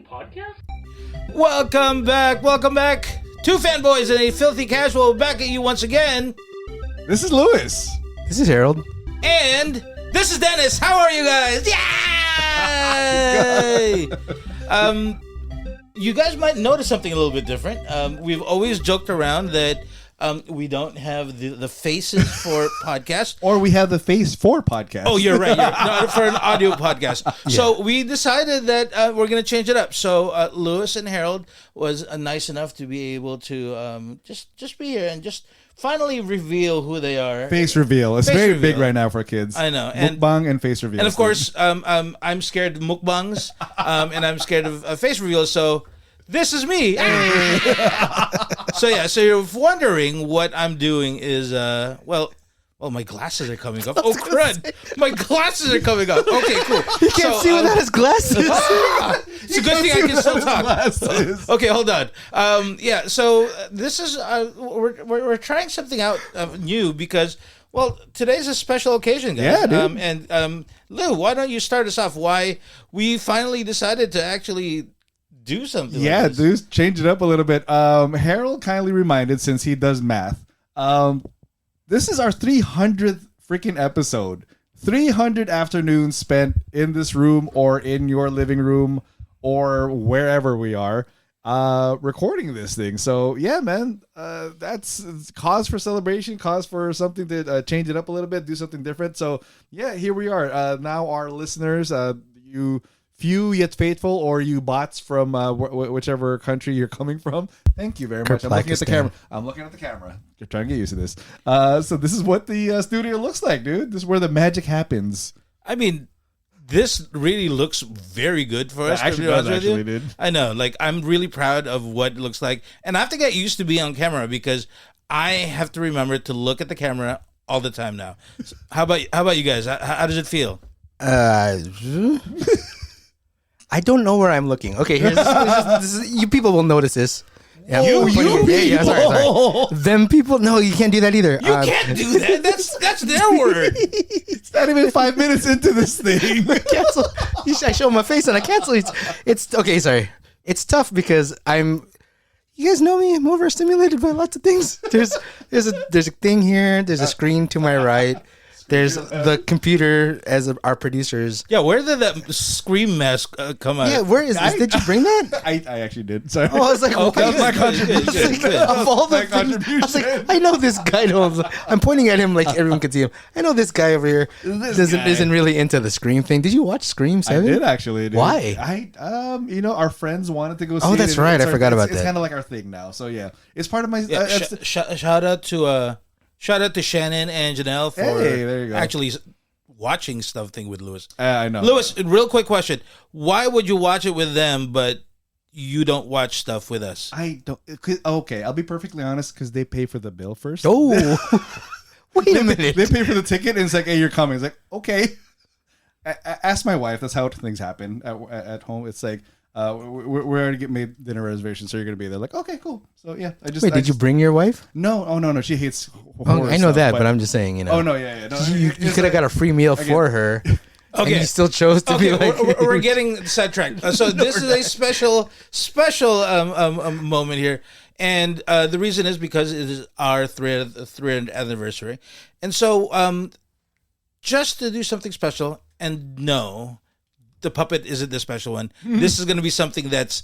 podcast? Welcome back to Fanboys and a Filthy Casual. Back at you once again. This is Lewis. This is Harold. And this is Dennis. How are you guys? Yay! You guys might notice something a little bit different. We've always joked around that we don't have the faces for podcasts. Or we have the face for podcast. Oh, you're right. No, for an audio podcast. Yeah. So we decided that we're going to change it up. So Lewis and Harold was nice enough to be able to just be here and just finally reveal who they are. Face reveal. It's very big right now for kids. I know. Mukbang and face reveal. And of course, I'm scared of mukbangs and I'm scared of face reveals. So this is me. So you're wondering what I'm doing is, well, my glasses are coming off. Oh, crud. My glasses are coming off. Okay, cool. He can't see without his glasses. It's a good thing I can still talk. Okay, hold on. So this is, we're trying something out new because, well, today's a special occasion, guys. Yeah, dude. And Lou, why don't you start us off? Why we finally decided to actually do something. Yeah, like this. dude, change it up a little bit. Harold kindly reminded, since he does math, this is our 300th freaking episode. 300 afternoons spent in this room or in your living room or wherever we are recording this thing. So yeah, man, that's cause for celebration, cause for something to change it up a little bit, do something different. So yeah, here we are. Now our listeners, you few yet faithful, or you bots from whichever country you're coming from. Thank you very much. I'm looking at the camera. You're trying to get used to this. So this is what the studio looks like, dude. This is where the magic happens. I mean, this really looks very good for us. Actually, dude. I know. Like, I'm really proud of what it looks like, and I have to get used to being on camera because I have to remember to look at the camera all the time now. So how about you guys? How does it feel? I don't know where I'm looking. Okay, here's this is you people will notice this. Yeah, sorry. Them people. No, you can't do that either. You can't do that. That's their word. It's not even 5 minutes into this thing. Cancel. I show my face and I cancel. It's okay. Sorry. It's tough because you guys know me. I'm overstimulated by lots of things. There's a thing here. There's a screen to my right. There's the computer as our producers. Yeah, where did that scream mask come out? Yeah, where is this? Did you bring that? I actually did. Sorry. Oh, I was like, okay, that was my contribution. Of all the things, I was like, I know this guy. I'm pointing at him like everyone can see him. I know this guy over here isn't really into the Scream thing. Did you watch Scream 7? I did actually. Dude. Why? Our friends wanted to go see it. Oh, that's right. I forgot about that. It's kind of like our thing now. So yeah, it's part of my. Shout out to Shannon and Janelle for there you go. actually watching something with Lewis. I know. Lewis, real quick question. Why would you watch it with them, but you don't watch stuff with us? I don't. Okay, I'll be perfectly honest, because they pay for the bill first. Oh, wait a minute. They pay for the ticket, and it's like, hey, you're coming. It's like, okay. Ask my wife. That's how things happen at home. It's like, we already made dinner reservations, so you're gonna be there. Like, okay, cool. So yeah, Did you bring your wife? No, no. She hates. I know that, but I'm just saying, you know. Oh no, yeah. No, you could have got a free meal for her. Okay, and you still chose to be like. We're getting sidetracked. So this is a special moment here, and the reason is because it is our 3rd anniversary, and so just to do something special, and no, the puppet isn't the special one. This is going to be something that's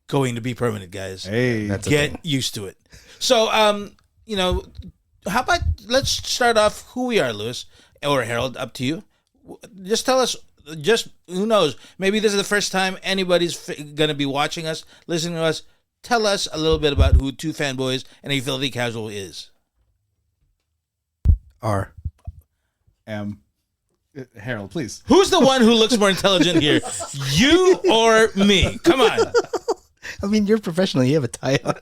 going to be permanent, guys. Hey, get used to it. So, how about let's start off who we are, Lewis or Harold. Up to you. Just tell us. Just who knows? Maybe this is the first time anybody's going to be watching us, listening to us. Tell us a little bit about who Two Fanboys and a Filthy Casual is. Harold, please. Who's the one who looks more intelligent here? You or me? Come on. I mean, you're professional. You have a tie on.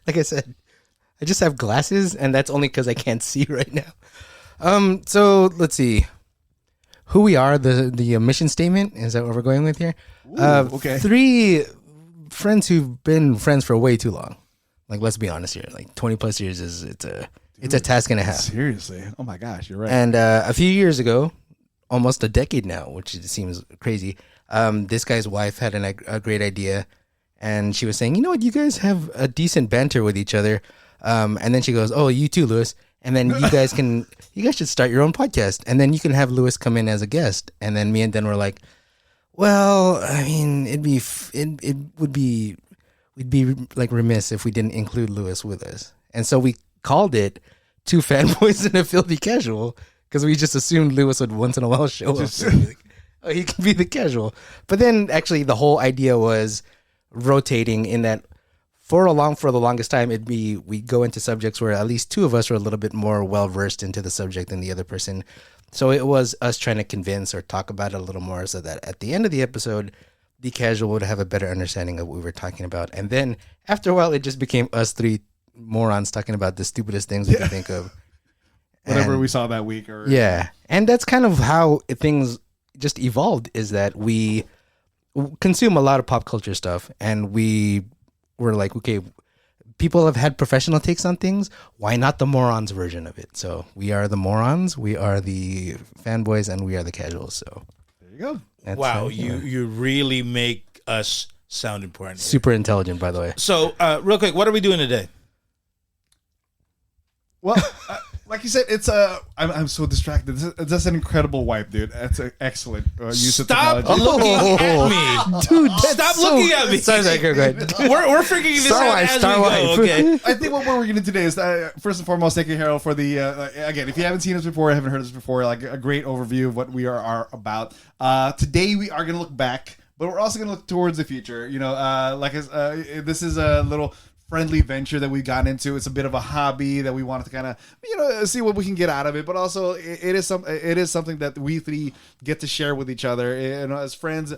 Like I said, I just have glasses, and that's only because I can't see right now. So let's see. Who we are, the mission statement, is that what we're going with here? Ooh, okay. 3 friends who've been friends for way too long. Like, let's be honest here. Like, 20 plus years it's a task and a half. Seriously. Oh my gosh, you're right. And a few years ago, almost a decade now, which seems crazy, this guy's wife had a great idea, and she was saying, you know what, you guys have a decent banter with each other. And then she goes, oh, you too, Lewis. And then you guys should start your own podcast, and then you can have Lewis come in as a guest. And then me and Den were like, well, I mean, we'd be like remiss if we didn't include Lewis with us. And so we called it Two Fanboys and a Filthy Casual, because we just assumed Lewis would once in a while show up. Oh, he can be the casual. But then actually the whole idea was rotating in that for the longest time, we go into subjects where at least two of us are a little bit more well versed into the subject than the other person. So it was us trying to convince or talk about it a little more, so that at the end of the episode, the casual would have a better understanding of what we were talking about. And then after a while, it just became us three morons talking about the stupidest things we can think of. Whatever we saw that week. Yeah. And that's kind of how things just evolved, is that we consume a lot of pop culture stuff, and we were like, okay, people have had professional takes on things. Why not the morons version of it? So we are the morons, we are the fanboys, and we are the casuals. So there you go. That's wow, you really make us sound important. Super intelligent, by the way. So, real quick, what are we doing today? Well, like you said, it's I'm so distracted. That's an incredible wipe, dude. That's an excellent use of technology. Stop looking at me, dude. Stop looking at me. Sorry, go ahead. We're figuring this out as we go. Okay. I think what we're going to do today is first and foremost, thank you, Harold, for the again. If you haven't seen us before, haven't heard us before, like a great overview of what we are about. Today we are going to look back, but we're also going to look towards the future. You know, this is a little friendly venture that we got into. It's a bit of a hobby that we wanted to kind of, see what we can get out of it. But also, it is something that we three get to share with each other. And as friends,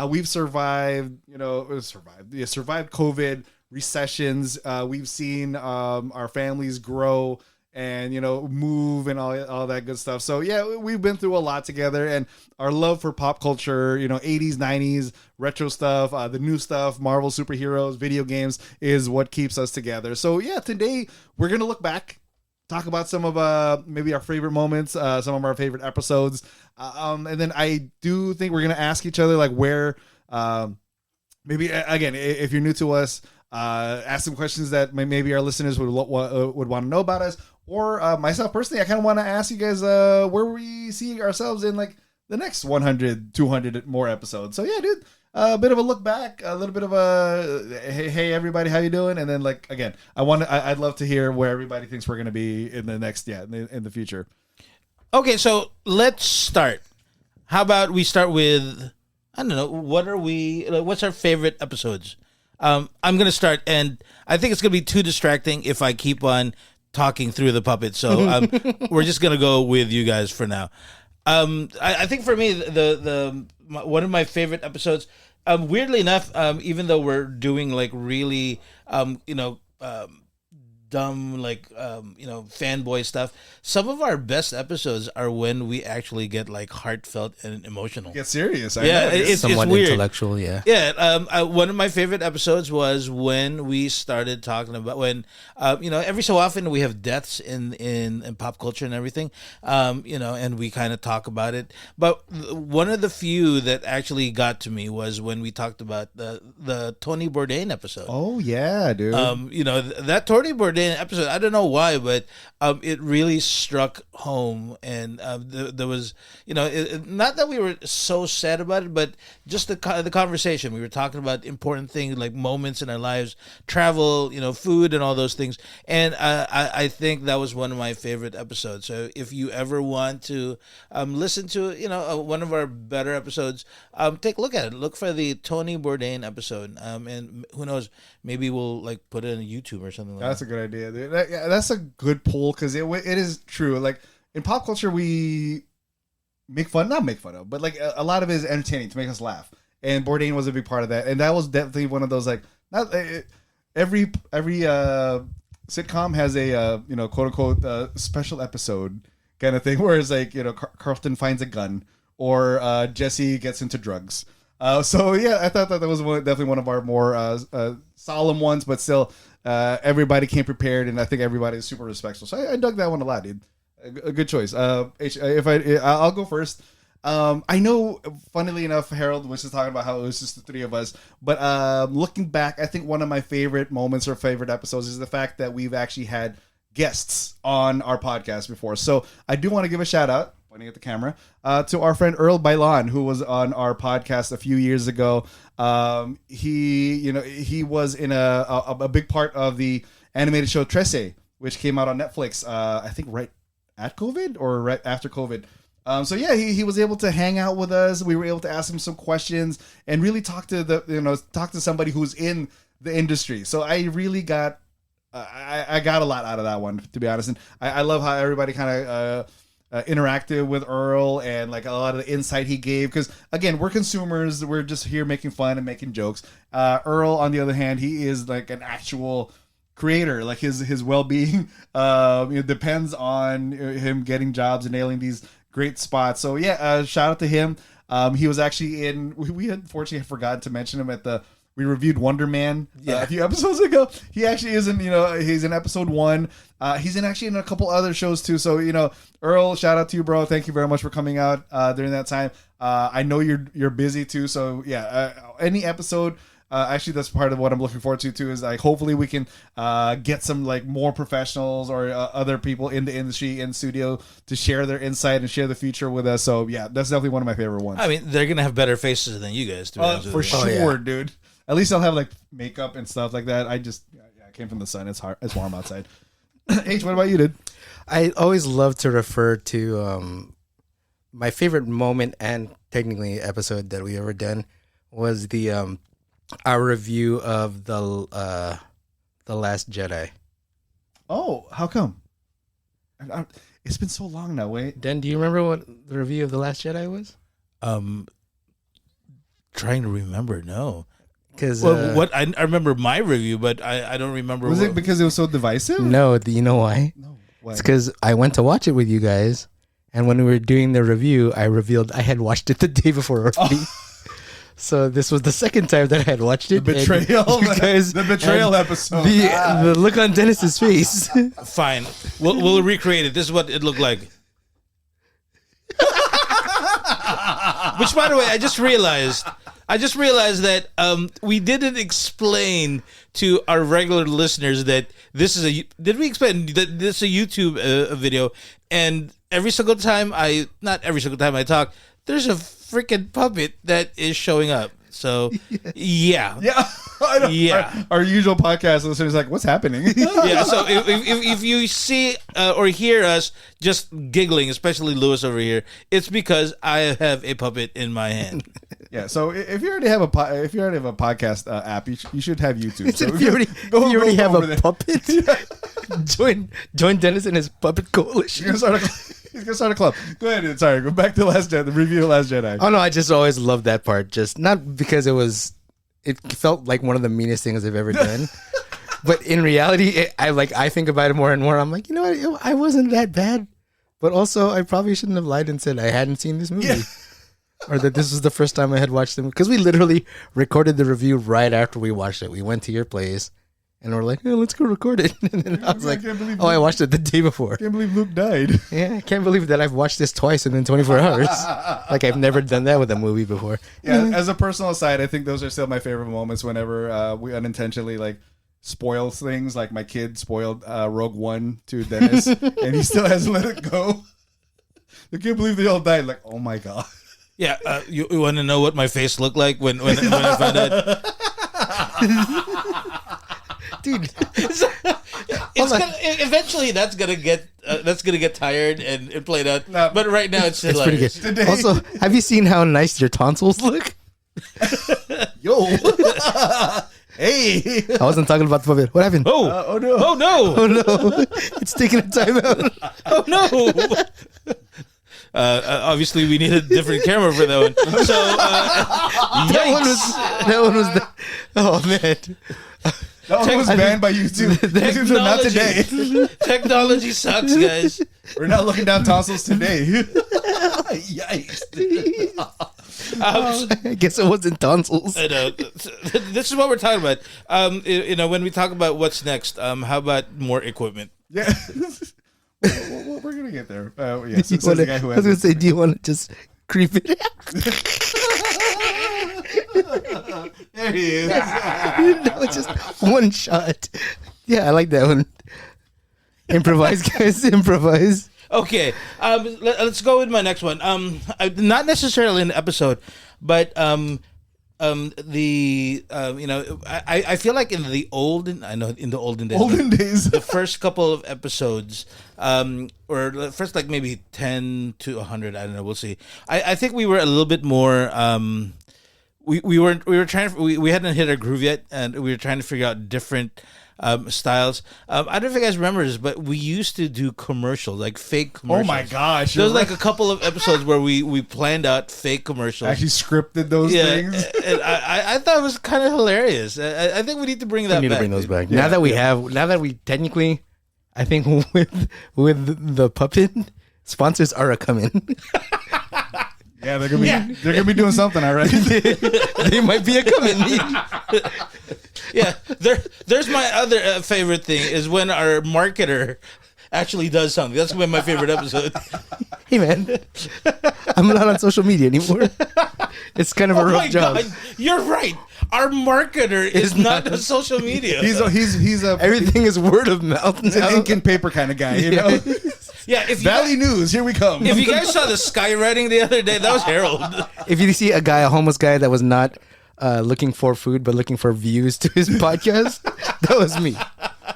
we've survived. Survived COVID, recessions. We've seen our families grow and move and all that good stuff. So yeah, we've been through a lot together, and our love for pop culture, 80s, 90s, retro stuff, the new stuff, Marvel superheroes, video games is what keeps us together. So yeah, today we're gonna look back, talk about some of maybe our favorite moments, some of our favorite episodes, and then I do think we're gonna ask each other like where maybe again, if you're new to us, ask some questions that maybe our listeners would want to know about us. Or myself personally, I kind of want to ask you guys where we see ourselves in like the next 100, 200 more episodes. So yeah, dude, a bit of a look back, a little bit of a hey everybody, how you doing? And then like again, I'd love to hear where everybody thinks we're gonna be in the next in the future. Okay, so let's start. How about we start with I don't know, what's our favorite episodes? I'm gonna start, and I think it's gonna be too distracting if I keep on talking through the puppet, so we're just gonna go with you guys for now. I think for me, the one of my favorite episodes, weirdly enough, even though we're doing like really, dumb fanboy stuff, some of our best episodes are when we actually get like heartfelt and emotional. Get serious. It's somewhat weird. Intellectual. Yeah. One of my favorite episodes was when we started talking about when every so often we have deaths in pop culture and everything, and we kind of talk about it. But one of the few that actually got to me was when we talked about the Tony Bourdain episode. Oh yeah, dude. That Tony Bourdain episode, I don't know why, but it really struck home, and there was not that we were so sad about it, but just the conversation. We were talking about important things like moments in our lives, travel, food, and all those things. And I think that was one of my favorite episodes. So if you ever want to listen to one of our better episodes, take a look at it. Look for the Tony Bourdain episode, and who knows, maybe we'll like put it on YouTube or something like that. That's a good idea, dude. That's a good pull, because it is true. Like in pop culture, we not make fun of, but like a lot of it is entertaining to make us laugh. And Bourdain was a big part of that. And that was definitely one of those, like, not every sitcom has a quote unquote special episode kind of thing, where it's like Carlton finds a gun, or Jesse gets into drugs. So yeah, I thought that was definitely one of our more solemn ones, but still everybody came prepared, and I think everybody is super respectful. So I dug that one a lot, dude. A good choice. I'll go first. I know, funnily enough, Harold was just talking about how it was just the three of us. But looking back, I think one of my favorite moments or favorite episodes is the fact that we've actually had guests on our podcast before. So I do want to give a shout out, pointing at the camera, to our friend Earl Bailan, who was on our podcast a few years ago. He was in a big part of the animated show Trece, which came out on Netflix, I think right at COVID or right after COVID. So yeah, he was able to hang out with us. We were able to ask him some questions and really talk to somebody who's in the industry. So I really got I got a lot out of that one, to be honest. And I love how everybody kind of interacted with Earl and like a lot of the insight he gave. Because again, we're consumers. We're just here making fun and making jokes. Earl, on the other hand, he is like an actual creator. Like his well-being depends on him getting jobs and nailing these great spots. So yeah, shout out to him. He was actually in. We unfortunately forgot to mention him at the. We reviewed Wonder Man a few episodes ago. He actually is in, he's in episode 1. He's actually in a couple other shows too. So, Earl, shout out to you, bro. Thank you very much for coming out during that time. I know you're busy too. So yeah, any episode, actually that's part of what I'm looking forward to too, is like, hopefully we can get some like more professionals or other people in the industry in studio to share their insight and share the future with us. So yeah, that's definitely one of my favorite ones. I mean, they're going to have better faces than you guys, to be honest with for you. sure, dude. At least I'll have like makeup and stuff like that. I came from the sun. It's hard. It's warm outside. H, what about you, dude? I always love to refer to my favorite moment and technically episode that we ever done was the our review of the Last Jedi. Oh, how come? It's been so long now. Wait, Dan, do you remember what the review of the Last Jedi was? Trying to remember. No. Because what I remember my review, but I don't remember. Was it because it was so divisive? No, you know why? No. Why? It's because I went to watch it with you guys, and when we were doing the review, I revealed I had watched it the day before already. So this was the second time that I had watched it. The betrayal, the betrayal episode. The look on Dennis's face. Fine, we'll recreate it. This is what it looked like. Which, by the way, I just realized that we didn't explain to our regular listeners that this is a. Did we explain that this is a YouTube video? And not every single time I talk, there's a freaking puppet that is showing up. So yeah. I know. Yeah. Our usual podcast listeners are like, what's happening? Yeah. So if you see or hear us just giggling, especially Lewis over here, it's because I have a puppet in my hand. Yeah. So if you already have a podcast app, you should have YouTube. So If you already have a puppet, join Dennis and his puppet coalition. He's gonna start a club. Go ahead. Sorry. Go back to the review of Last Jedi. Oh no, I just always loved that part. Just not because it felt like one of the meanest things I've ever done. But in reality, I think about it more and more. I'm like, you know what? I wasn't that bad. But also, I probably shouldn't have lied and said I hadn't seen this movie. Yeah. Or that this was the first time I had watched them. Because we literally recorded the review right after we watched it. We went to your place and we're like, oh, let's go record it. And then I was like, I watched it the day before. I can't believe Luke died. Yeah, I can't believe that I've watched this twice within 24 hours. Like I've never done that with a movie before. Yeah, as a personal aside, I think those are still my favorite moments whenever we unintentionally spoil things. Like my kid spoiled Rogue One to Dennis and he still hasn't let it go. I can't believe they all died. Like, oh my God. Yeah, you want to know what my face looked like when I found out? Dude, eventually that's gonna get tired and played out. No, but right now it's pretty hilarious. good. Also, have you seen how nice your tonsils look? Yo. Hey. I wasn't talking about the puppet. What happened? Oh no. Oh no! Oh no! It's taking a time out. Oh no! Obviously, we need a different camera for that one. So that one was the. Oh man. That one was banned by YouTube. YouTube said, not today. Technology sucks, guys. We're not looking down tonsils today. Yikes. I guess it wasn't tonsils. I know. This is what we're talking about. When we talk about what's next, how about more equipment? Yeah. We're gonna get there. Yes, I was gonna say, do you want to just creep it. There he is. No, just one shot. Yeah, I like that one. Improvise, guys. Improvise. Okay, let's go with my next one. Not necessarily an episode, but I feel like in the olden days, the first couple of episodes, or the first like maybe 10 to 100, I don't know, we'll see. I think we were a little bit more. We hadn't hit our groove yet, and we were trying to figure out different styles. I don't know if you guys remember this, but we used to do commercials, like fake commercials. Oh my gosh! There was like a couple of episodes where we planned out fake commercials. Actually scripted those things. And I thought it was kind of hilarious. I think we need to bring that back. We need to bring those back. Yeah, now that we technically, I think with the puppet, sponsors are coming. Yeah, they're gonna be doing something, all right. They might be a coming. Yeah, there's my other favorite thing is when our marketer actually does something. That's been my favorite episode. Hey man, I'm not on social media anymore. It's kind of a rough job. God, you're right. Our marketer is not on social media. He's a Everything is word of mouth. he's an ink and paper kind of guy, you know. Yeah, if Valley News, here we come. If you guys saw the skywriting the other day, that was Harold. If you see a homeless guy that was not looking for food but looking for views to his podcast, that was me.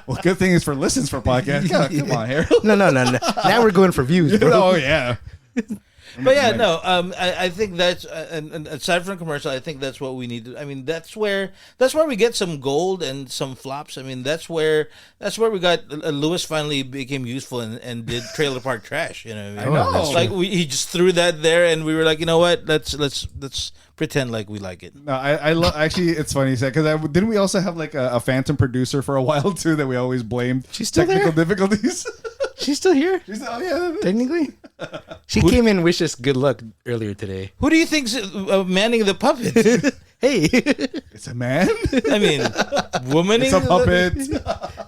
Well, good thing is for listens for podcasts. Come on, Harold. No. Now we're going for views, bro. Oh yeah. But yeah, no. I think that's and aside from commercial, I think that's what we need to. I mean, that's where we get some gold and some flops. I mean, that's where we got Lewis finally became useful and did Trailer Park Trash. You know, what I mean? I know. It's like he just threw that there, and we were like, you know what? Let's pretend like we like it. No, I love. Actually, it's funny you said because didn't we also have like a phantom producer for a while too that we always blamed She's still technical there? difficulties. She's still here. Oh yeah. Technically, she came in and wished us good luck earlier today. Who do you think's manning the puppet? Hey, It's a man. I mean, womaning. It's a puppet.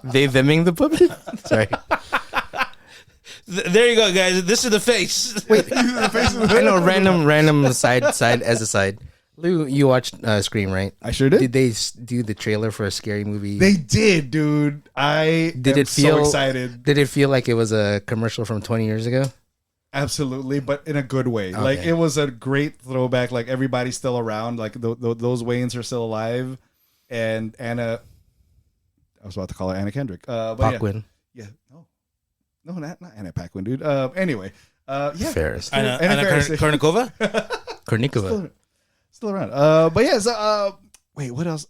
they theming the puppet. Sorry. There you go, guys. This is the face. Wait, I know random side as a side. Lou, you watched Scream, right? I sure did. Did they do the trailer for a scary movie? They did, dude. I Did am it feel so excited. Did it feel like it was a commercial from 20 years ago? Absolutely, but in a good way. Okay. Like it was a great throwback. Like everybody's still around. Like those Wayans are still alive, and Anna. I was about to call her Anna Kendrick. But Paquin. yeah. No, not Anna Paquin, dude. Anyway, yeah. Ferris. Anna Ferris. Kornikova? Kornikova. Still around. But yeah. So, wait, what else?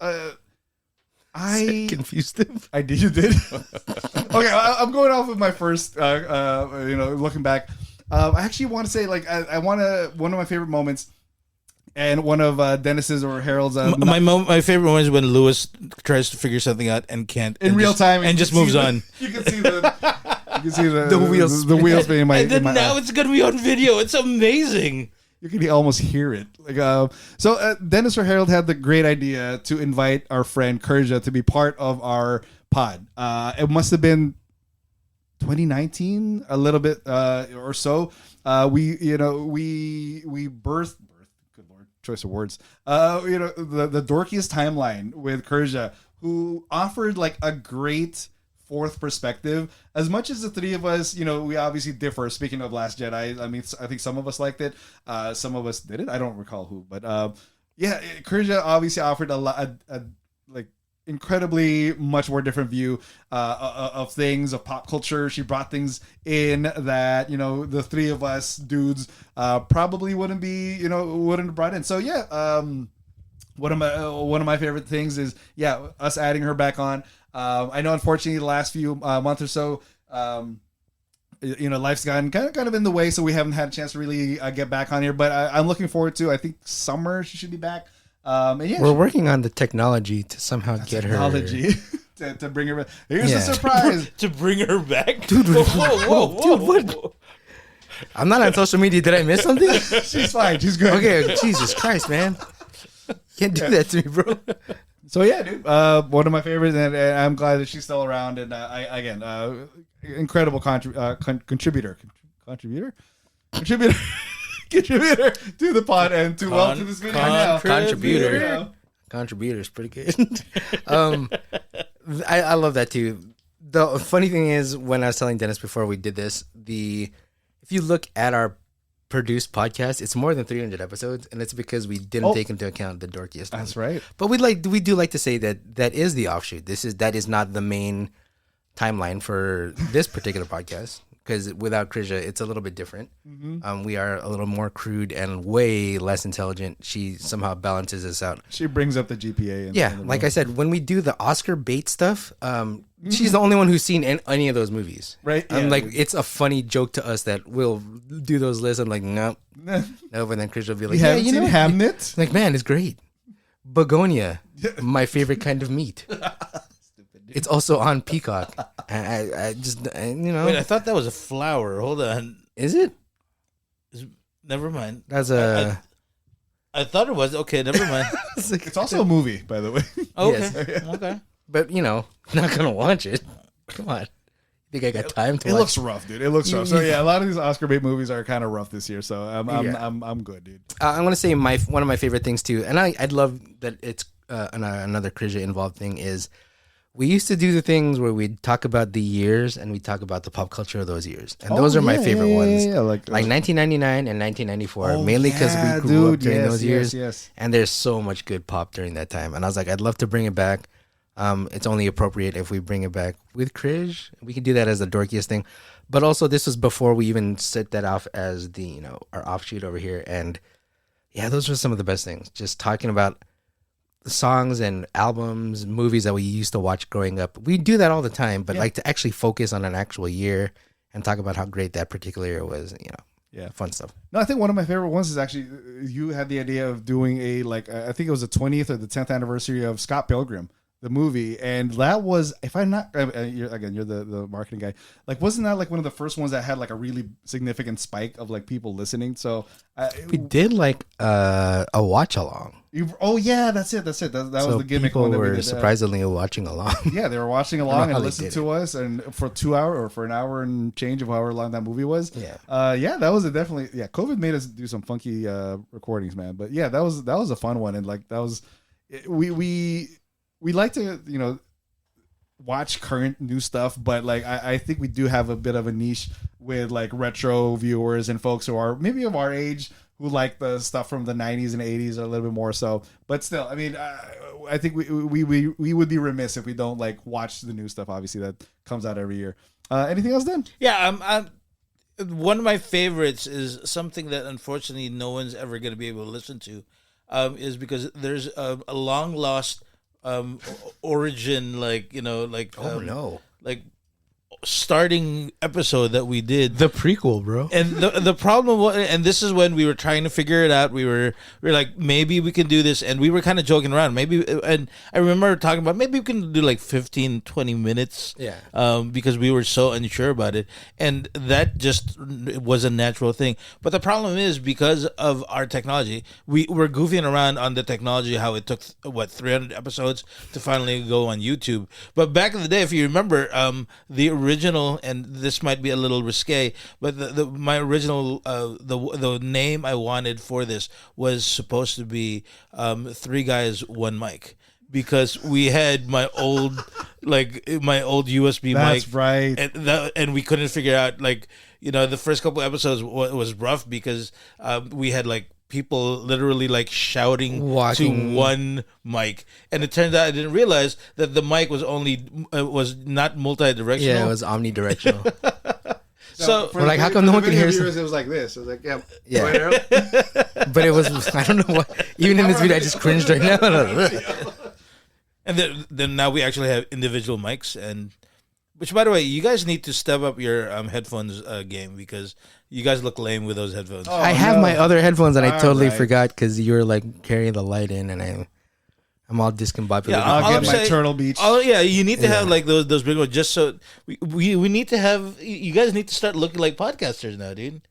I confused him. I did. You did. Okay, I'm going off of my first. Looking back, I actually want to say like I want to one of my favorite moments, and one of Dennis's or Harold's. My favorite moment is when Lewis tries to figure something out and can't in real time and just moves on. You can see the The wheels the wheels being in my. And then in my now eye. it's gonna be on video. It's amazing. You can almost hear it. Like, so Dennis or Harold had the great idea to invite our friend Kurja to be part of our pod. It must have been 2019, a little bit or so. We birthed. Good Lord, choice of words. The dorkiest timeline with Kurja, who offered like a great fourth perspective. As much as the three of us, we obviously differ. Speaking of Last Jedi, I mean, I think some of us liked it, some of us didn't. I don't recall who, but Kurja obviously offered a incredibly much more different view of things, of pop culture. She brought things in that the three of us dudes probably wouldn't have brought in. So yeah, one of my favorite things is us adding her back on. I know, unfortunately, the last few months or so, life's gotten kind of in the way, so we haven't had a chance to really get back on here. But I'm looking forward to. I think summer she should be back. We're working on the technology to somehow get technology to bring her back. Here's a surprise to bring her back, dude. Whoa, Dude, what? I'm not on social media. Did I miss something? She's fine. She's good. Okay, Jesus Christ, man, can't do that to me, bro. So yeah, dude, one of my favorites, and I'm glad that she's still around. And incredible contributor. contributor to the pod and to well to this video now. Contributor is pretty good. I love that too. The funny thing is, when I was telling Dennis before we did this, if you look at our produced podcast, it's more than 300 episodes, and it's because we didn't take into account the dorkiest. That's right. But we do like to say that is the offshoot. That is not the main timeline for this particular podcast, because without Krisha, it's a little bit different. We are a little more crude and way less intelligent. She somehow balances us out. She brings up the GPA. Like I said, when we do the Oscar bait stuff, she's the only one who's seen any of those movies. Right. Like, it's a funny joke to us that we'll do those lists. I'm like, nope. No, but then Krisha will be like, you haven't seen Hamnet? Like, man, it's great. Begonia, my favorite kind of meat. It's also on Peacock. I just, Wait, I thought that was a flower. Hold on. Is it? Never mind. That's I thought it was. Okay, never mind. It's also a movie, by the way. Okay. Yes. Okay. But, not going to watch it. Come on. Think I got time to watch it? Looks rough, dude. It looks rough. So, yeah, a lot of these Oscar bait movies are kind of rough this year. So, I'm good, dude. I'm going to say one of my favorite things, too, and I'd love that it's another Krisha involved thing, is we used to do the things where we'd talk about the years and we'd talk about the pop culture of those years. And those are my favorite ones. Yeah, like 1999 and 1994, mainly because we grew up during those years. Yes. And there's so much good pop during that time. And I was like, I'd love to bring it back. It's only appropriate if we bring it back with Krish. We can do that as the dorkiest thing. But also, this was before we even set that off as the, our offshoot over here. And yeah, those were some of the best things. Just talking about songs and albums, movies that we used to watch growing up. We do that all the time, but like to actually focus on an actual year and talk about how great that particular year was, fun stuff. No, I think one of my favorite ones is actually, you had the idea of doing I think it was the 20th or the 10th anniversary of Scott Pilgrim, the movie. And that was, if I'm not, you're the marketing guy. Like, wasn't that like one of the first ones that had like a really significant spike of like people listening? So we did like a watch along. Yeah, that's it. That was the gimmick. People one that were we did, surprisingly watching along. Yeah, they were watching along and listening to us, and for 2 hours or for an hour and change of however long that movie was. Yeah, that was definitely. Yeah, COVID made us do some funky recordings, man. But yeah, that was a fun one, and like that was we like to watch current new stuff, but like I think we do have a bit of a niche with like retro viewers and folks who are maybe of our age, who like the stuff from the 90s and 80s a little bit more so. But still, I mean, I think we would be remiss if we don't like watch the new stuff, obviously, that comes out every year. Anything else, Dan? Yeah, one of my favorites is something that unfortunately no one's ever going to be able to listen to, is because there's a long lost origin, like starting episode that we did, the prequel, bro. And the problem was, and this is when we were trying to figure it out, we were like, maybe we can do this, and we were kind of joking around, and I remember talking about maybe we can do like 15-20 minutes, because we were so unsure about it, and that just was a natural thing. But the problem is, because of our technology, we were goofing around on the technology, how it took 300 episodes to finally go on YouTube. But back in the day, if you remember, the original, and this might be a little risque, but my original the name I wanted for this was supposed to be Three Guys One Mic, because we had my old USB mic. That's right. And we couldn't figure out, the first couple episodes was rough because we had like people literally like shouting to one mic, and it turned out I didn't realize that the mic was not multi-directional. Yeah, it was omnidirectional. So we're like, how come no one can hear us? It was like this. It was like, yeah. But it was, I don't know what. Even in this video, I just cringed right now. And then now we actually have individual mics, and which, by the way, you guys need to step up your headphones game, because you guys look lame with those headphones. I have my other headphones, and I totally forgot because you were like carrying the light in, and I'm all discombobulated. Yeah, I'll get my Turtle Beach. Oh yeah, you need to have like those big ones, just so we need to have. You guys need to start looking like podcasters now, dude.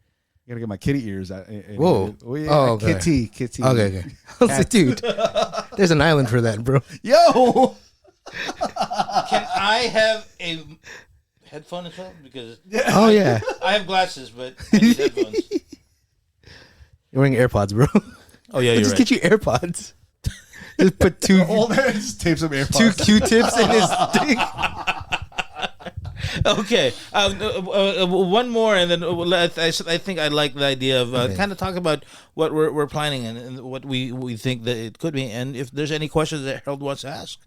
I gotta get my kitty ears out. Whoa! Okay. Kitty. Okay. I was like, dude, there's an island for that, bro. Yo. Can I have a headphone as well? Because I have glasses, but I need headphones. You're wearing AirPods, bro. Oh yeah, you're Just right. get you AirPods. Just put two Just tape some AirPods. Q-tips in his dick. Okay, one more, and then I think I like the idea of kind of talk about what we're planning and what we think that it could be, and if there's any questions that Harold wants to ask.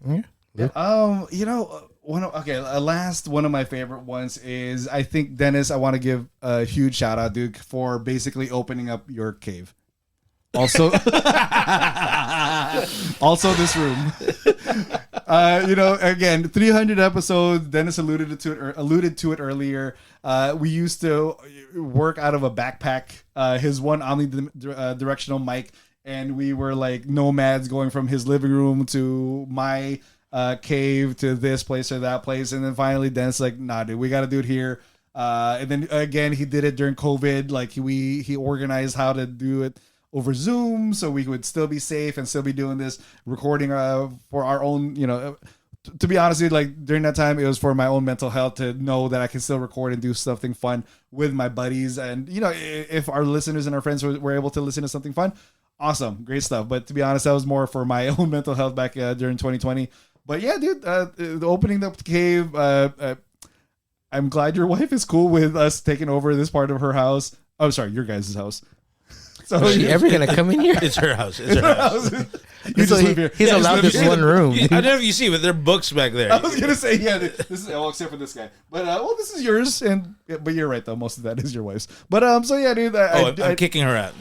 Last one of my favorite ones is, I think, Dennis, I want to give a huge shout out, dude, for basically opening up your cave. Also, also this room. Again, 300 episodes. Dennis alluded to it earlier. We used to work out of a backpack. His one omnidirectional mic, and we were like nomads, going from his living room to my cave to this place or that place, and then finally Dennis like, nah, dude, we got to do it here. And then again, he did it during COVID. Like he organized how to do it over Zoom, so we would still be safe and still be doing this recording for our own, to be honest with you, like during that time, it was for my own mental health to know that I can still record and do something fun with my buddies. And, if our listeners and our friends were able to listen to something fun, awesome, great stuff. But to be honest, that was more for my own mental health back during 2020. But yeah, dude, the opening up the cave, I'm glad your wife is cool with us taking over this part of her house. Oh, sorry, your guys' house. So Is she ever gonna come in here? It's her house. It's her house. You just live here. He's allowed this one room. I don't know if you see, but there are books back there. I was gonna say, yeah, this is except for this guy. But this is yours, but you're right though. Most of that is your wife's. But so yeah, dude. I'm kicking her out.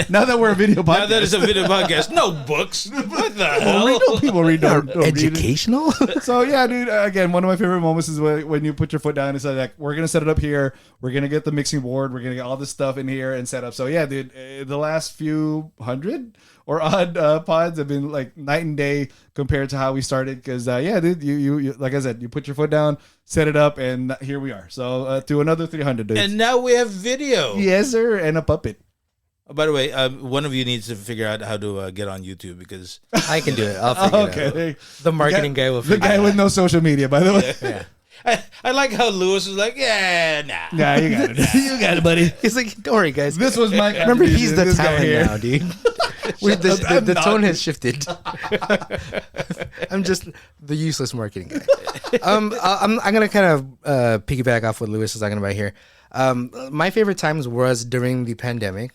Now that we're a video podcast, Now that it's a video podcast, no books. What the hell? People read Educational. So yeah, dude. Again, one of my favorite moments is when you put your foot down and say, like, we're gonna set it up here. We're gonna get the mixing board. We're gonna get all this stuff in here and set up. So yeah, dude. The last few hundred or odd pods have been like night and day compared to how we started. Because yeah, dude, you like I said, you put your foot down, set it up, and here we are. So to another 300, dude. And now we have video. Yes, sir, and a puppet. Oh, by the way, one of you needs to figure out how to get on YouTube because I can do it. I'll figure it out. The marketing guy will The figure it guy out. with no social media, by the way. Yeah. I like how Lewis is like, yeah, nah. Nah, you got it. You got it, buddy. He's like, don't worry, guys. This was my Remember, he's the this guy talent here. now, dude. The tone has shifted. I'm just the useless marketing guy. I'm gonna kind of piggyback off what Lewis is talking about here. My favorite times was during the pandemic,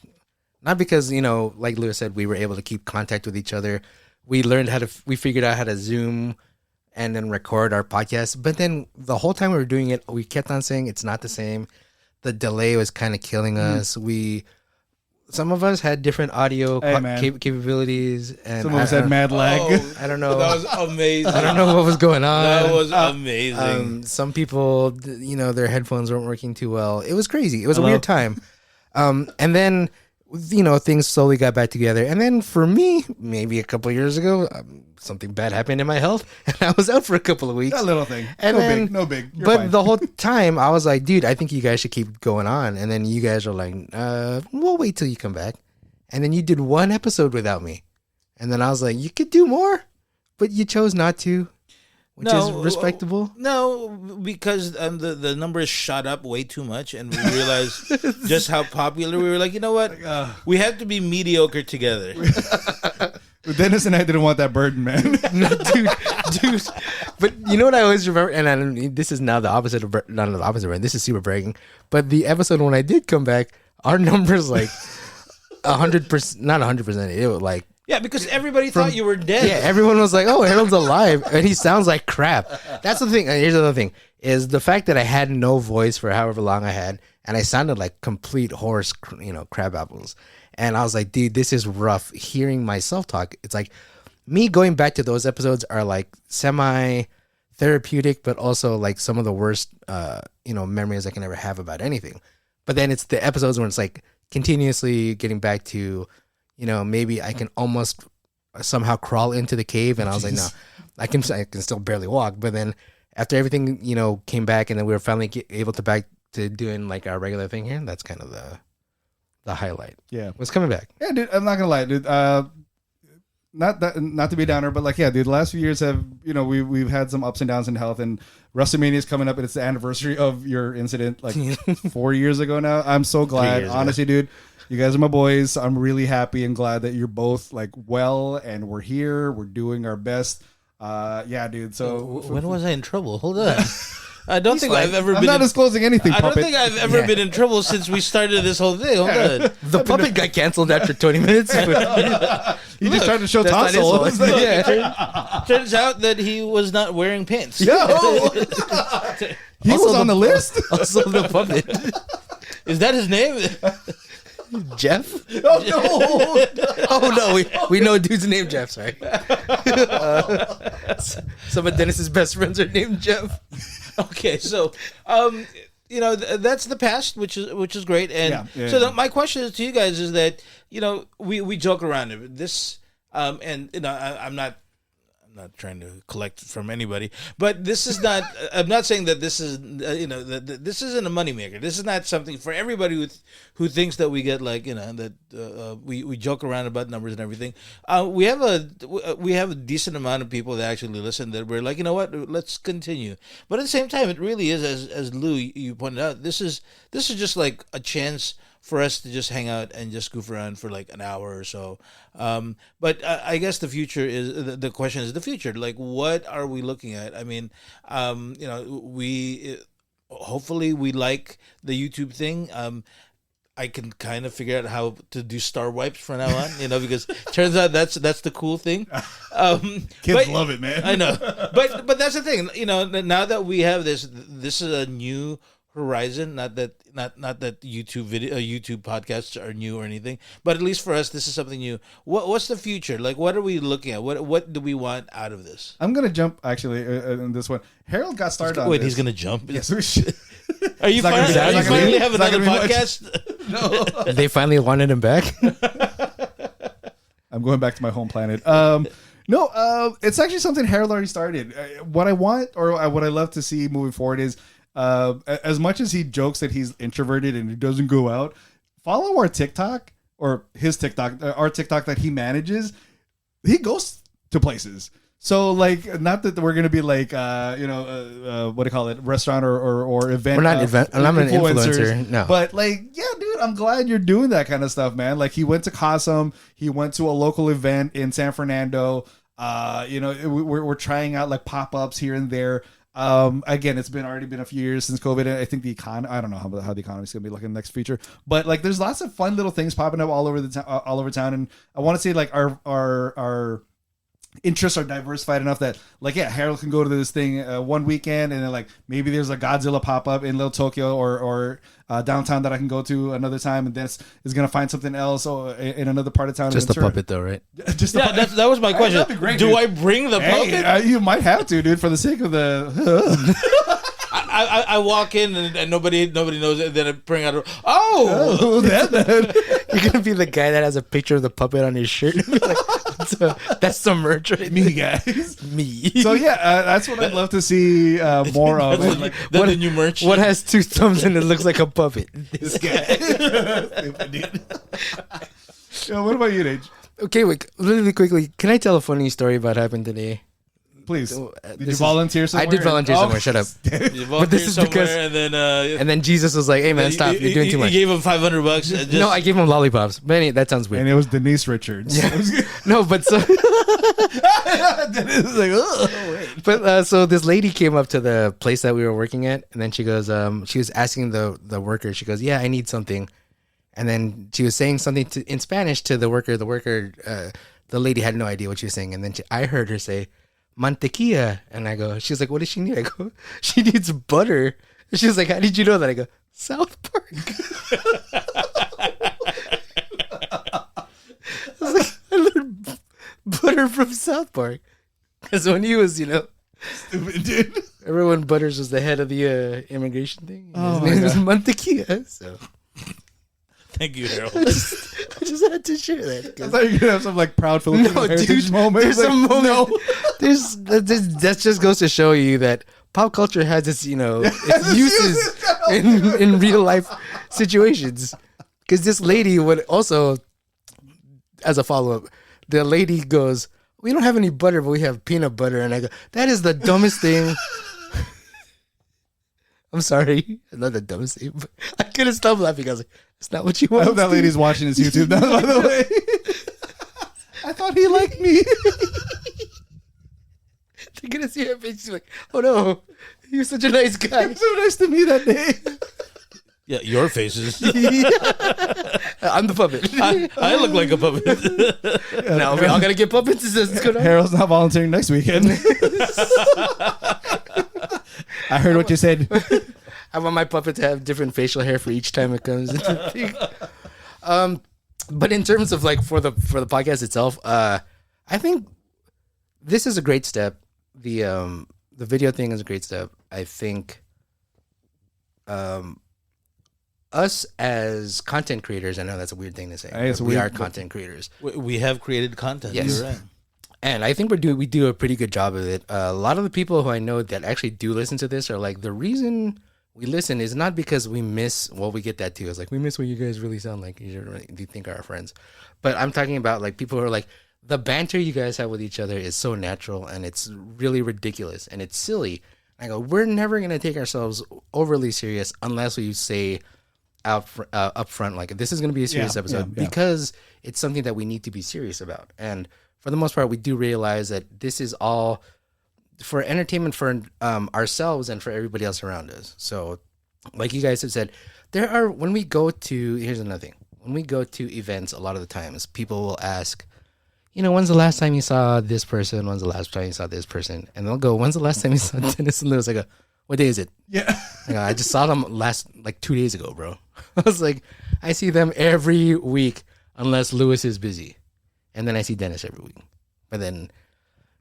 not because like Lewis said, we were able to keep contact with each other. We figured out how to Zoom and then record our podcast. But then the whole time we were doing it, we kept on saying it's not the same. The delay was kind of killing us. Some of us had different audio capabilities, and Some of us had mad lag. I don't know. That was amazing. I don't know what was going on. That was amazing. Some people, their headphones weren't working too well. It was crazy. It was a weird time. And then, things slowly got back together. And then for me, maybe a couple of years ago, something bad happened in my health, and I was out for a couple of weeks. That little thing. And No big. You're but fine. the whole time, I was like, dude, I think you guys should keep going on. And then you guys are like, we'll wait till you come back. And then you did one episode without me. And then I was like, you could do more, but you chose not to, which is respectable. No, because the numbers shot up way too much, and we realized just how popular we were. Like, you know what? We have to be mediocre together. Dennis and I didn't want that burden, man. No, dude. But you know what I always remember, and this is now the opposite of not the opposite, right? This is super bragging. But the episode when I did come back, our numbers like 100%, not 100%. It was like. Yeah, because everybody thought you were dead. Yeah, everyone was like, "Oh, Harold's alive," and he sounds like crap. That's the thing. And here's the other thing: is the fact that I had no voice for however long I had, and I sounded like complete horse, crab apples. And I was like, "Dude, this is rough." Hearing myself talk, it's like me going back to those episodes are like semi-therapeutic, but also like some of the worst, memories I can ever have about anything. But then it's the episodes when it's like continuously getting back to. Maybe I can almost somehow crawl into the cave, and I was like, no, I can still barely walk. But then after everything, came back, and then we were finally able to back to doing like our regular thing here. That's kind of the highlight. Yeah, what's coming back? Yeah, dude. I'm not gonna lie, dude. not to be a downer, but like, yeah, dude, the last few years have, we've had some ups and downs in health, and WrestleMania is coming up, and it's the anniversary of your incident like 4 years ago now. I'm so glad, honestly, dude. You guys are my boys. I'm really happy and glad that you're both like well, and we're here. We're doing our best. Yeah, dude. So when was I in trouble? Hold on. I don't think I've ever been. I'm not disclosing anything. I don't think I've ever been in trouble since we started this whole thing. Hold on. The puppet got canceled after 20 minutes. He just tried to show that's tonsil. not his fault. Turns out that he was not wearing pants. No. He was on the list. Also, the puppet. Is that his name? Jeff? Oh no! Oh no, we know a dude's name Jeff. Sorry. Some of Dennis's best friends are named Jeff. Okay, so that's the past, which is great, and my question is to you guys is that we joke around it. This and I'm not trying to collect from anybody, but this is not. I'm not saying that this is this isn't a moneymaker. This is not something for everybody who thinks that we get like that we joke around about numbers and everything. We have a decent amount of people that actually listen that we're like, you know what, let's continue. But at the same time, it really is as Lou you pointed out. This is just like a chance for us to just hang out and just goof around for like an hour or so. But I guess the future is the question is the future. Like, what are we looking at? I mean, hopefully we like the YouTube thing. I can kind of figure out how to do star wipes from now on, because turns out that's the cool thing. Kids love it, man. I know, but that's the thing. Now that we have this is a new horizon. Not that YouTube podcasts are new or anything, but at least for us, this is something new. What's the future? Like, what are we looking at? What do we want out of this? I'm gonna jump actually in this one. Harold got started on Wait, this. he's gonna jump? Yes, we should. Are you finally have another podcast? No. They finally wanted him back. I'm going back to my home planet. No, it's actually something Harold already started. What I want or what I love to see moving forward is, as much as he jokes that he's introverted and he doesn't go out, follow our TikTok or his TikTok, our TikTok that he manages. He goes to places. So like, not that we're gonna be like, what do you call it, restaurant or event. We're not event. I'm not an influencer. No, but like, yeah, dude, I'm glad you're doing that kind of stuff, man. Like, he went to Cosum, he went to a local event in San Fernando. We're trying out like pop-ups here and there. Again, it's already been a few years since COVID. I think I don't know how the economy's gonna be looking in the next future, but like, there's lots of fun little things popping up all over town, and I want to say like our interests are diversified enough that like, yeah, Harold can go to this thing one weekend, and then like maybe there's a Godzilla pop up in Little Tokyo or downtown that I can go to another time, and then is gonna find something else in another part of town. Just the puppet though, right? Just that was my question. That'd be great, do dude. I bring the puppet? You might have to, dude, for the sake of the. I walk in and nobody knows it. Then I bring out that. You're gonna be the guy that has a picture of the puppet on his shirt. Like, that's the merch, right? Me, guys. Me. So yeah, that's what I'd love to see more of. That's Like, the new merch. What has two thumbs and it looks like a puppet? this guy. Stupid dude. Yo, what about you, Nate? Okay, wait. Really quickly, can I tell a funny story about what happened today? Please. This Did you volunteer somewhere? I did volunteer somewhere. Shut up. But this is because- and And then Jesus was like, "Hey man, stop! You're doing too much." You gave him $500. No, I gave him lollipops. But anyway, that sounds weird. And it was Denise Richards. No, but so Denise was like, oh, wait. But so this lady came up to the place that we were working at, and then she goes, she was asking the worker. She goes, "Yeah, I need something," and then she was saying something in Spanish to the worker. The lady had no idea what she was saying, and then I heard her say, "Mantequilla," and I go, she's like, "What does she need?" I go, "She needs butter." And she's like, "How did you know that?" I go, "South Park." I was like, I learned butter from South Park. Because when he was, Stupid dude. everyone Butters was the head of the immigration thing. Oh, His name was Mantequilla. So Thank you, Harold. I just had to share that. I thought you were gonna have some like proud Filipino heritage moment. There's Like, a moment. No. That just goes to show you that pop culture has its its uses in real life situations. Because this lady would also, as a follow up, the lady goes, "We don't have any butter, but we have peanut butter." And I go, "That is the dumbest thing." I'm sorry, not the dumbest thing, but I couldn't stop laughing. I was like, "It's not what you I want." hope that lady's watching his YouTube now, by the way. I thought he liked me. They're gonna see her face. She's like, "Oh no, you're such a nice guy." It was so nice to meet that day. Yeah, your faces. I'm the puppet. I look like a puppet. Now we all gotta get puppets. What's going on? Harold's not volunteering next weekend. I heard what you said. I want my puppet to have different facial hair for each time it comes. But in terms of like for the podcast itself, I think this is a great step. The video thing is a great step. I think us as content creators, I know that's a weird thing to say. It's we weird, are content creators. We have created content. Yes. You're right. And I think we do a pretty good job of it. A lot of the people who I know that actually do listen to this are like, the reason we listen is not because we miss, well, we get that too. It's like, we miss what you guys really sound like. You do think are our friends. But I'm talking about like people who are like, the banter you guys have with each other is so natural and it's really ridiculous and it's silly. I go, we're never going to take ourselves overly serious unless we say up front, like, this is going to be a serious episode because it's something that we need to be serious about. And for the most part, we do realize that this is all for entertainment for ourselves and for everybody else around us. So like you guys have said, when we go to, here's another thing. When we go to events, a lot of the times people will ask, when's the last time you saw this person? When's the last time you saw this person? And they'll go, when's the last time you saw Dennis and Lewis? I go, what day is it? Yeah. I just saw them 2 days ago, bro. I was like, I see them every week unless Lewis is busy. And then I see Dennis every week. But then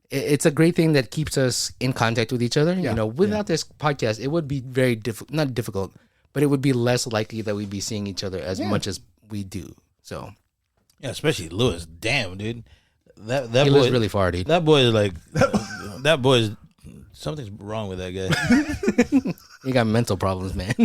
it's a great thing that keeps us in contact with each other. Yeah. Without this podcast, it would be very not difficult, but it would be less likely that we'd be seeing each other as much as we do. So, Yeah, especially Lewis. Damn, dude. That he boy lives really far, dude. That boy is like that boy is something's wrong with that guy. You got mental problems, man.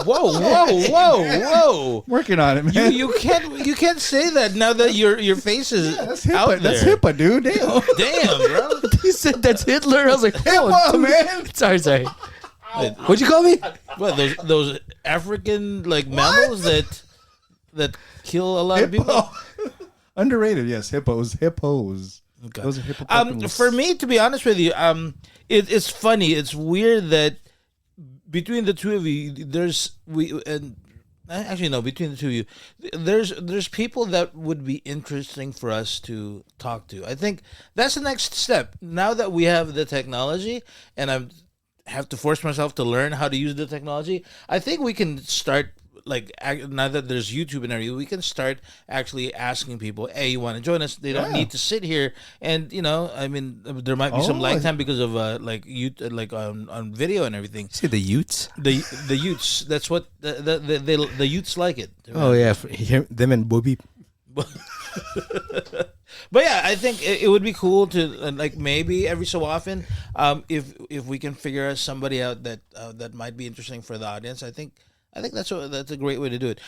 Whoa. Working on it, man. You can't say that now that your face is That's out HIPAA. there. That's HIPAA, dude. Damn. Damn, bro. He said that's Hitler. I was like, HIPAA, man. Sorry. Wait, What'd you call me? what those African like mammals that kill a lot of people? Underrated, yes. Hippos. Okay. Those are hippopotamus. For me, to be honest with you, it's funny. It's weird that between the two of you, between the two of you, there's people that would be interesting for us to talk to. I think that's the next step. Now that we have the technology, and I have to force myself to learn how to use the technology, I think we can start. Now that there's YouTube and everything, we can start actually asking people, hey, you want to join us? They don't need to sit here and, there might be some lag time because of on video and everything. See the Utes? The Utes, that's what the Utes like it. Oh, yeah. Them and Bobby. But yeah, I think it would be cool to maybe every so often, if we can figure out somebody out that might be interesting for the audience. I think that's a great way to do it.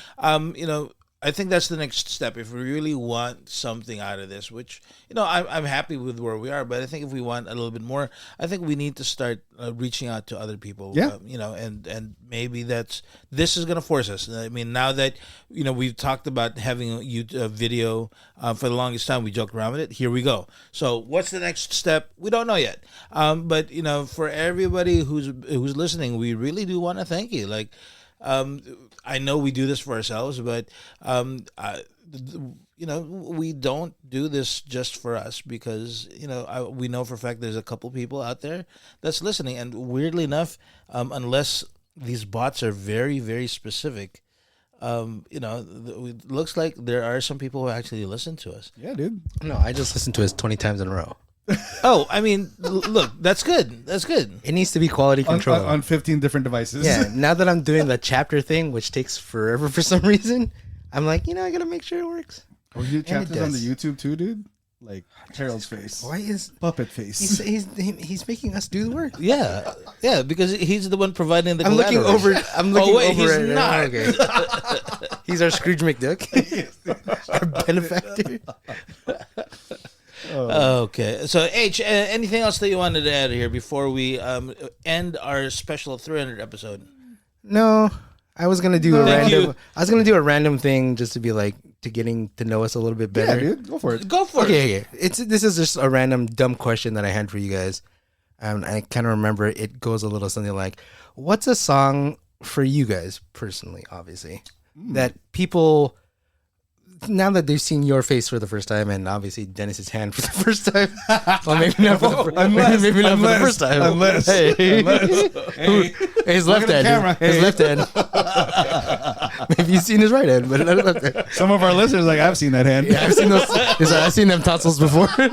I think that's the next step. If we really want something out of this, which, I'm happy with where we are, but I think if we want a little bit more, I think we need to start reaching out to other people. Yeah. And maybe this is going to force us. I mean, now that, we've talked about having a video for the longest time, we joked around with it. Here we go. So what's the next step? We don't know yet. But, for everybody who's listening, we really do want to thank you. I know we do this for ourselves, but we don't do this just for us because we know for a fact there's a couple people out there that's listening, and weirdly enough, unless these bots are very, very specific, it looks like there are some people who actually listen to us. Yeah, dude. No, I just listened to it 20 times in a row. Oh, I mean, look, that's good. That's good. It needs to be quality control. On 15 different devices. Yeah, now that I'm doing the chapter thing, which takes forever for some reason, I'm like, I gotta make sure it works. Oh, you And chapters it on the does. YouTube too, dude? Like Harold's face. Why is Puppet face. he's making us do the work? Yeah, because he's the one providing the. I'm looking collateral. over. I'm looking wait, over. he's right now. not. Okay. He's our Scrooge McDuck, our benefactor. Okay. So H, anything else that you wanted to add here before we end our special 300 episode? No, I was gonna do a Thank random. you. I was gonna do a random thing just to be like to getting to know us a little bit Yeah, better. dude, go for it. Go for it. Okay. This is just a random dumb question that I had for you guys. I kind of remember it goes a little something like, "What's a song for you guys personally, obviously, that people now that they've seen your face for the first time and obviously Dennis's hand for the first time, well, maybe not for the first time. Unless, His left Look at the hand, camera. his left hand. Maybe you've seen his right hand, but not his left hand. some of our listeners like, I've seen that hand. Yeah, I've seen those. I've seen them tonsils before. So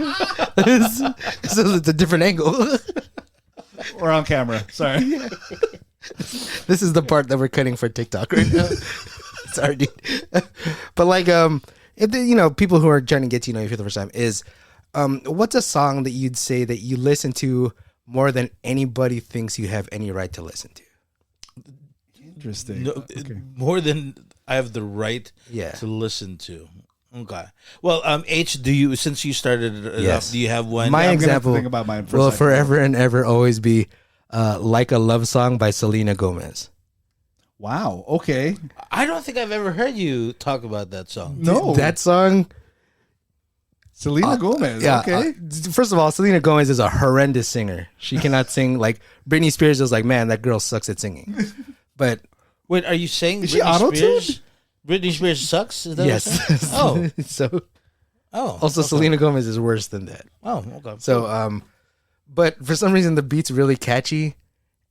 it's a different angle. We're on camera. Sorry. This is the part that we're cutting for TikTok right now. Sorry, dude. But like, if the, people who are trying to get to know you for the first time is, what's a song that you'd say that you listen to more than anybody thinks you have any right to listen to? Interesting. No, more than I have the right Yeah. to listen to. Okay. Well, H, since you started it Yes. off, do you have one? My I'm gonna have to example think about mine for a will second. forever and ever always be Like a Love Song by Selena Gomez. Wow. Okay. I don't think I've ever heard you talk about that song. No. That song, Selena Gomez. yeah. Okay. First of all, Selena Gomez is a horrendous singer. She cannot sing. Like Britney Spears is like, man, that girl sucks at singing. But Wait, are you saying Is she Britney auto-tuned? Spears? Britney Spears sucks? Is that what you're yes. saying? So Oh. also Selena Gomez is worse than that. Oh, okay. So but for some reason the beat's really catchy,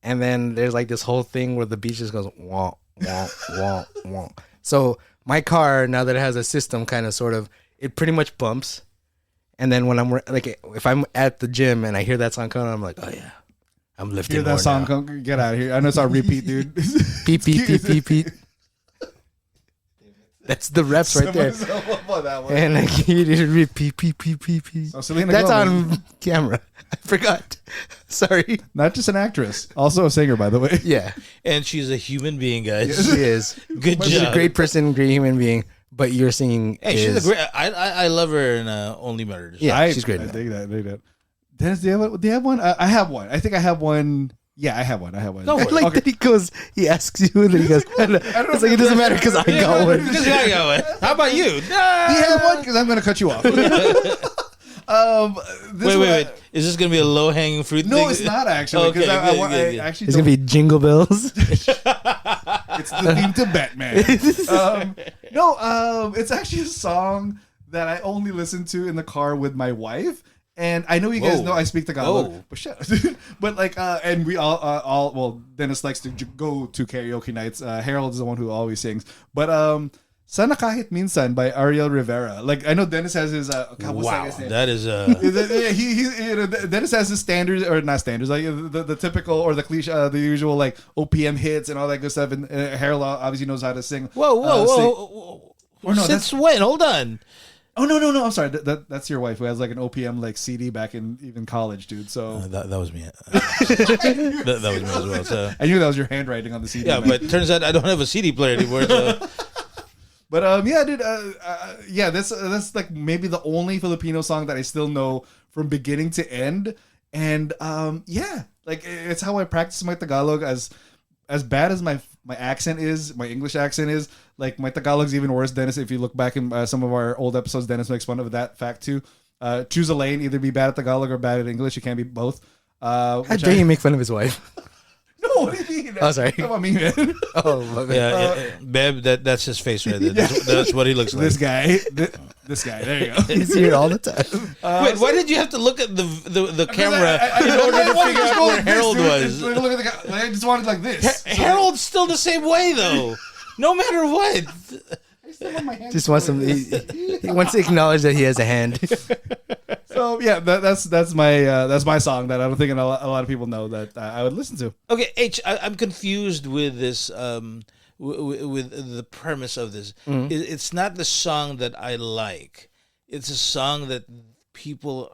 and then there's like this whole thing where the beat just goes wah wah wah wah. So my car, now that it has a system, kind of sort of, it pretty much bumps. And then when I'm like, if I'm at the gym and I hear that song coming, I'm like, oh yeah, I'm lifting. Hear that more song now. come, get out of here. I know it's on repeat, dude. Peep peep peep peep peep. That's the reps right there. And like you did repeat peep peep peep peep. So Selena That's Gomez, on camera. I forgot. Sorry. not just an actress, also a singer, by the way. Yeah, And she's a human being, guys. she is. Good She's job. a great person, great human being. But you're singing. Hey, she's a great. I love her in Only Murders. Yeah, she's great. I dig that. I dig that. Dennis, do you have one? I have one. I think I have one. Yeah, I have one. Go I for it. like that he goes. He asks you, and then he goes. It's like it doesn't matter because I got one. Because I got one. How about you? Do you have one? Because I'm going to cut you off. Wait. Is this going to be a low hanging fruit thing? No, it's not actually. Because Okay, good, I good. actually It's gonna be Jingle Bells. It's the theme to Batman. It's actually a song that I only listen to in the car with my wife. And I know you guys Whoa. know I speak Tagalog, Whoa. but shut up. But like, and we all, well, Dennis likes to go to karaoke nights. Harold is the one who always sings. But Sana Kahit Minsan by Ariel Rivera. Like, I know Dennis has his, God, what's Wow, that guy's name? that is Dennis has his standards, or not standards, like the typical or the cliche, the usual like OPM hits and all that good stuff. And Harold obviously knows how to sing. Whoa. Or no, Since when? Hold on. Oh no! I'm sorry. That's your wife who has like an OPM like CD back in even college, dude. So That was me. that was me as well. So I knew that was your handwriting on the CD. yeah, man. but turns out I don't have a CD player anymore. So. But yeah, dude. Yeah, that's like maybe the only Filipino song that I still know from beginning to end. And yeah, like it's how I practice my Tagalog. As bad as my accent is, my English accent is, like my Tagalog's even worse. Dennis, if you look back in some of our old episodes, Dennis makes fun of that fact too. Choose a lane, either be bad at Tagalog or bad at English. You can't be both. How dare you make fun of his wife? No, what do you mean? Oh, sorry. Come on, me, man. Oh, my bad. Yeah, Beb, that's his face right there. That's what he looks like. This guy. This guy. There you go. He's here all the time. Wait, why did you have to look at the camera in order to figure out where Harold was? Look at the guy. I just wanted like this. Harold's still the same way though, no matter what. Just wants some. He wants to acknowledge that he has a hand. So yeah, that's my song that I don't think a lot of people know that I would listen to. Okay, H, I'm confused with this. With the premise of this, it's not the song that I like. It's a song that people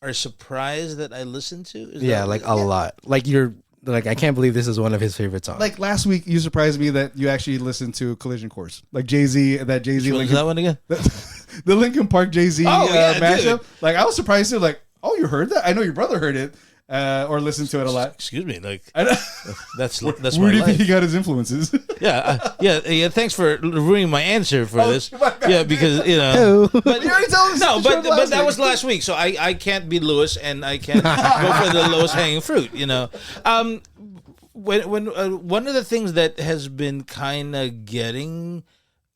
are surprised that I listen to. Is Yeah, that like what a lot. Like you're like I can't believe this is one of his favorite songs. Like last week, you surprised me that you actually listened to Collision Course, like Jay-Z. That Jay-Z Which one link. is that one again? the Linkin Park Jay-Z mashup. dude. Like I was surprised too. Like, oh, you heard that? I know your brother heard it or listened to it a lot. Excuse me, like I know. that's Where my do you life. think he got his influences? Yeah. Thanks for ruining my answer for this. my bad. Yeah, because you know. But You already told us no, the show but that week. was last week, so I can't be Lewis, and I can't go for the lowest hanging fruit. You know, when one of the things that has been kind of getting,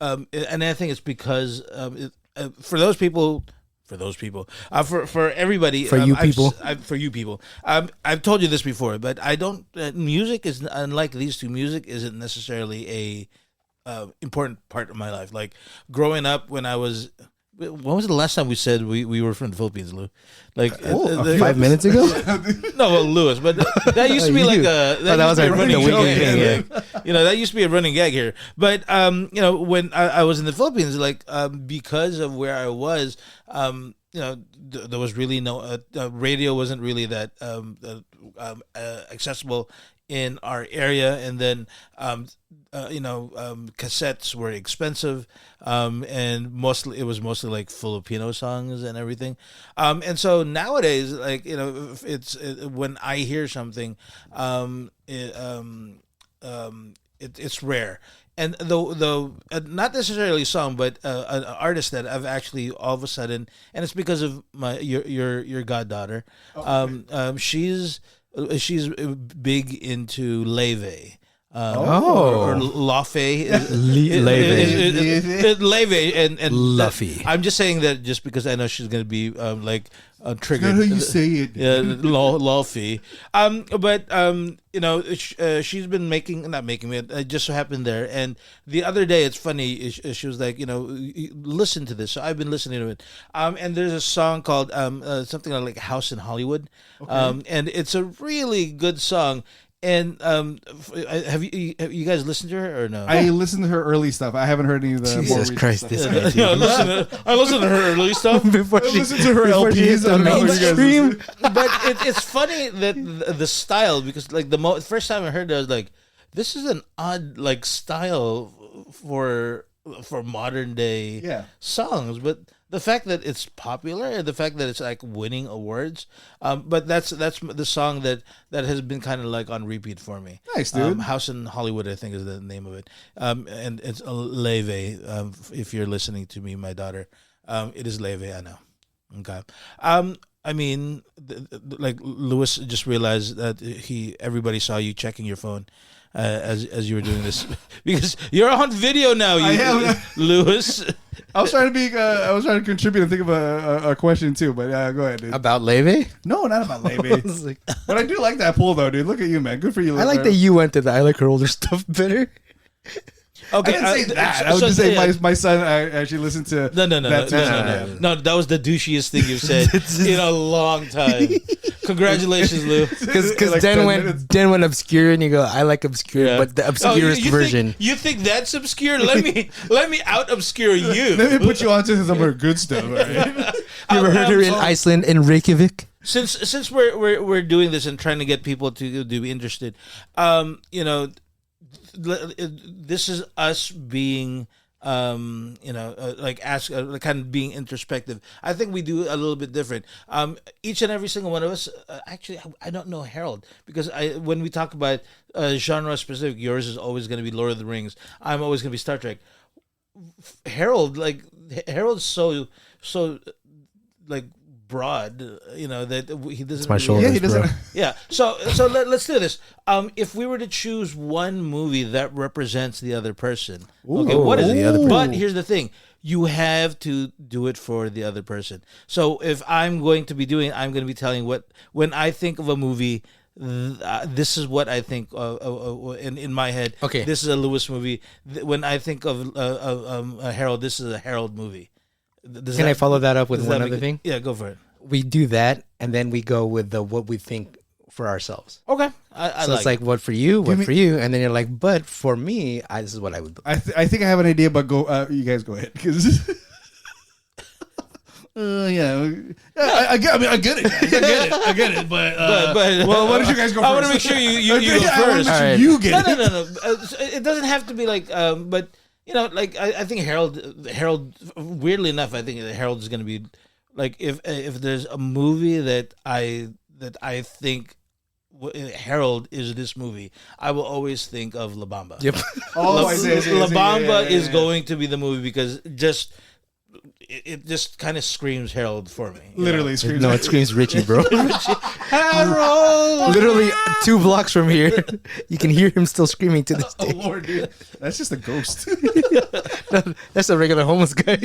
and I think it's because for those people. For everybody, For you people. for you people, I've told you this before, but I don't. Music is unlike these two. Music isn't necessarily a important part of my life. Like growing up, when I was. When was the last time we said we were from the Philippines, Lou? Like 5 minutes ago. no, well, Lewis, but that used to be like a that was used to be our a running winking gag. thing, Like, you know, that used to be a running gag here. But you know, when I was in the Philippines, like because of where I was, you know, there was really no radio wasn't really that accessible in our area, and then you know, cassettes were expensive, and it was mostly like Filipino songs and everything, and so nowadays, like you know, when I hear something, it's rare. And the not necessarily a song, but an artist that I've actually all of a sudden, and it's because of your goddaughter. She's big into Leve. Or Lafe. Leve and Luffy. I'm just saying that just because I know she's going to be like triggered. Not how you say it. Yeah, Lafe. But you know, she's been not making me. It just so happened there, and the other day, it's funny. She was like, you know, listen to this. So I've been listening to it. And there's a song called something like "House in Hollywood," and it's a really good song. And have you guys listened to her or no? I listened to her early stuff. I haven't heard any of the more Jesus recent Christ, stuff. this Yeah, I listened to her early stuff. before I she listened to her before she hit LPs. the I don't know what you guys mainstream. listen But it's funny that the style, because like the first time I heard it, I was like, this is an odd like style for modern day songs. But the fact that it's popular and the fact that it's like winning awards, but that's the song that has been kind of like on repeat for me. Nice, dude. House in Hollywood, I think, is the name of it. And it's Leve. If you're listening to me, my daughter, it is Leve. I know. Okay. I mean, like Lewis just realized that everybody saw you checking your phone as you were doing this because you're on video now. I am. Lewis. I was trying to contribute and think of a question too, but go ahead, dude. About Leve? No, not about Leve. But I do like that poll though, dude. Look at you, man. Good for you. I like that you went to the I like her older stuff better. Okay, I didn't say that. I was just saying my son actually listened to. No. No. That was the douchiest thing you've said in a long time. Congratulations, Lou. Because Like 10 minutes. Dan went obscure, and you go, I like obscure, Yeah. but the obscurest version. You think that's obscure? Let me out obscure you. Let me put you on to some of her good stuff. All right? You ever heard her in so- Iceland, in Reykjavik? Since we're doing this and trying to get people to be interested, you know, this is us being you know, like ask, kind of being introspective. I think we do a little bit different. Each and every single one of us. Actually, I don't know Harold because when we talk about genre specific, yours is always going to be Lord of the Rings. I'm always going to be Star Trek. Harold's so like broad, you know, that he doesn't. It's my really- shoulders, Yeah, he doesn't. bro. Yeah. So let's do this. If we were to choose one movie that represents the other person, okay, what is it? The other person. But here's the thing: you have to do it for the other person. So if I'm going to be telling when I think of a movie. This is what I think in my head. Okay. This is a Lewis movie. When I think of Harold, this is a Harold movie. Can I follow that up with does one that other make thing? Yeah, go for it. We do that, and then we go with what we think for ourselves. Okay. I So it's like, what for you, what for you, and then you're like, but for me, this is what I would do. I think I have an idea, but go. You guys go ahead because. Yeah, I get it. I get it. But well, why don't you guys go first? I want to make sure you go I wanna first. make sure Alright. you get it. No. It doesn't have to be like, but like I think Harold. Weirdly enough, I think Harold is going to be like if there's a movie that I think Harold is this movie, I will always think of La Bamba. Yep. Oh, I see. La Bamba Yeah. is going to be the movie because it just kind of screams Harold for me. Literally screams. No, it screams Richie, bro. Harold. Literally 2 blocks from here, you can hear him still screaming to this Oh day. Lord, dude, that's just a ghost. That's a regular homeless guy.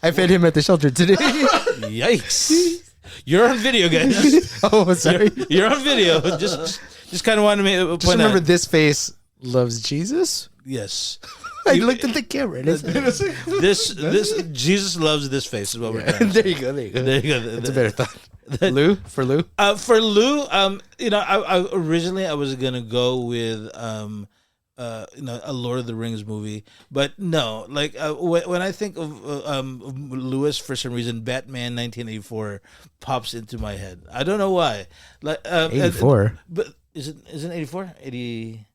I fed him at the shelter today. Yikes! You're on video, guys. Oh, sorry. You're on video. Just kind of wanted to point Just remember, out. this face loves Jesus. Yes. I looked at the camera. And it's, This Jesus loves this face is what we're trying to say. there you go. There you go. There you go. That's a better thought. Lou? For Lou? For Lou, I originally I was gonna go with a Lord of the Rings movie, but no, like when I think of Lewis, for some reason, Batman 1984 pops into my head. I don't know why. Like 84. but isn't 84 80?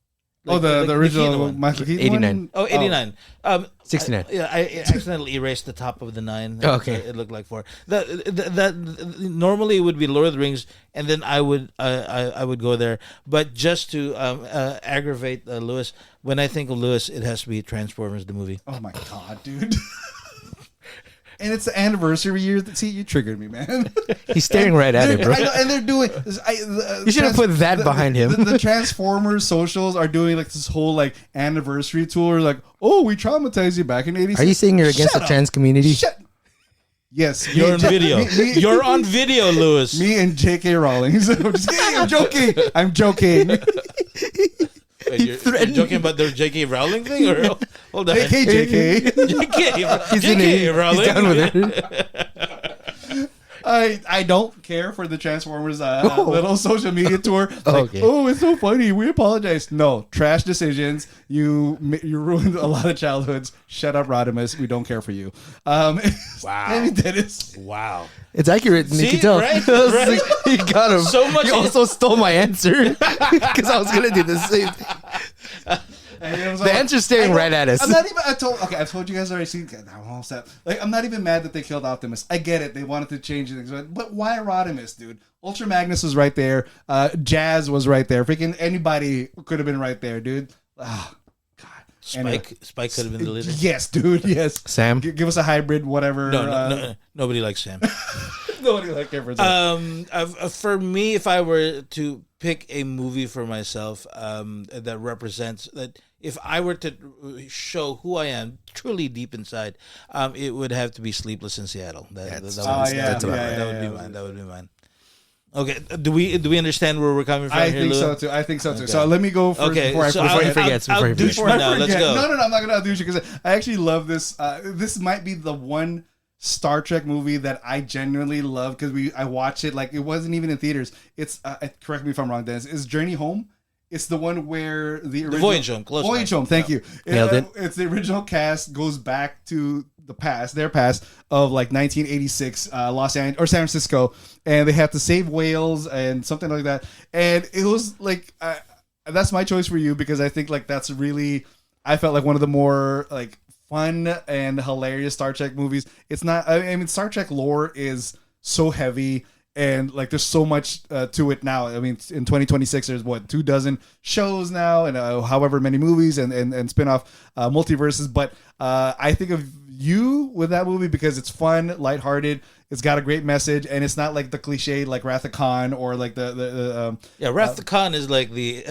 The original one. Michael Keaton 89. one? Oh, 89. 69. I accidentally erased the top of the 9. Oh, okay. It looked like 4. That normally it would be Lord of the Rings, and then I would go there. But just to aggravate Lewis, when I think of Lewis, it has to be Transformers the movie. Oh my god, dude. And it's the anniversary year. See, you triggered me, man. He's staring right at it, bro. I know, and they're doing. You should have put that behind him. The Transformers socials are doing like this whole like anniversary tour. Like, oh, we traumatized you back in '86. Are you saying you're against the trans community? Yes, You're on video. You're on video, Lewis. Me and J.K. Rowling. I'm just kidding. I'm joking. I'm joking. Wait, you're joking about the J.K. Rowling thing, or hold on? Hey, J.K. J.K. in it. Rowling. He's done with it. I don't care for the Transformers little social media tour. Like, Okay. oh, it's so funny. We apologize. No, trash decisions. You ruined a lot of childhoods. Shut up, Rodimus. We don't care for you. Wow. Amy Dennis. Wow. It's accurate, and you See, can tell. right? I was Right? like, you got him. So much- You also stole my answer because I was gonna do the same thing. The answer's staring right at us. I'm not even. I've told you guys already. See, I'm all set. Like, I'm not even mad that they killed Optimus. I get it. They wanted to change things, but why Rodimus, dude? Ultra Magnus was right there. Jazz was right there. Freaking anybody could have been right there, dude. Oh, God. Spike could have been the leader. Yes, dude. Yes. Sam? Give us a hybrid, whatever. No, nobody likes Sam. Nobody like him for that. For me, if I were to pick a movie for myself that represents that, if I were to show who I am truly deep inside, it would have to be Sleepless in Seattle. That would be mine. Okay, do we understand where we're coming from? I here, think Lou? so too. I think so too. So let me go first Okay, before I so forget. he forgets, I'll before he do forgets. for now. Let's go. No, I'm not gonna outdo you because I actually love this. This might be the one Star Trek movie that I genuinely love because I watched it like it wasn't even in theaters. It's correct me if I'm wrong, Dennis. It's Journey Home. It's the one where the original Voyage Home. Close Voyage enough. Home. Thank you. Nailed it. It's the original cast goes back to their past of like 1986, Los Angeles or San Francisco, and they have to save whales and something like that. And it was like that's my choice for you because I think like that's really I felt like one of the more like fun and hilarious Star Trek movies. It's not. I mean, Star Trek lore is so heavy. And like, there's so much to it now. I mean, in 2026, there's 24 shows now, and however many movies and spin-off multiverses. But I think of you with that movie because it's fun, lighthearted. It's got a great message, and it's not like the cliche like Wrath of Khan or like the Wrath of Khan is like the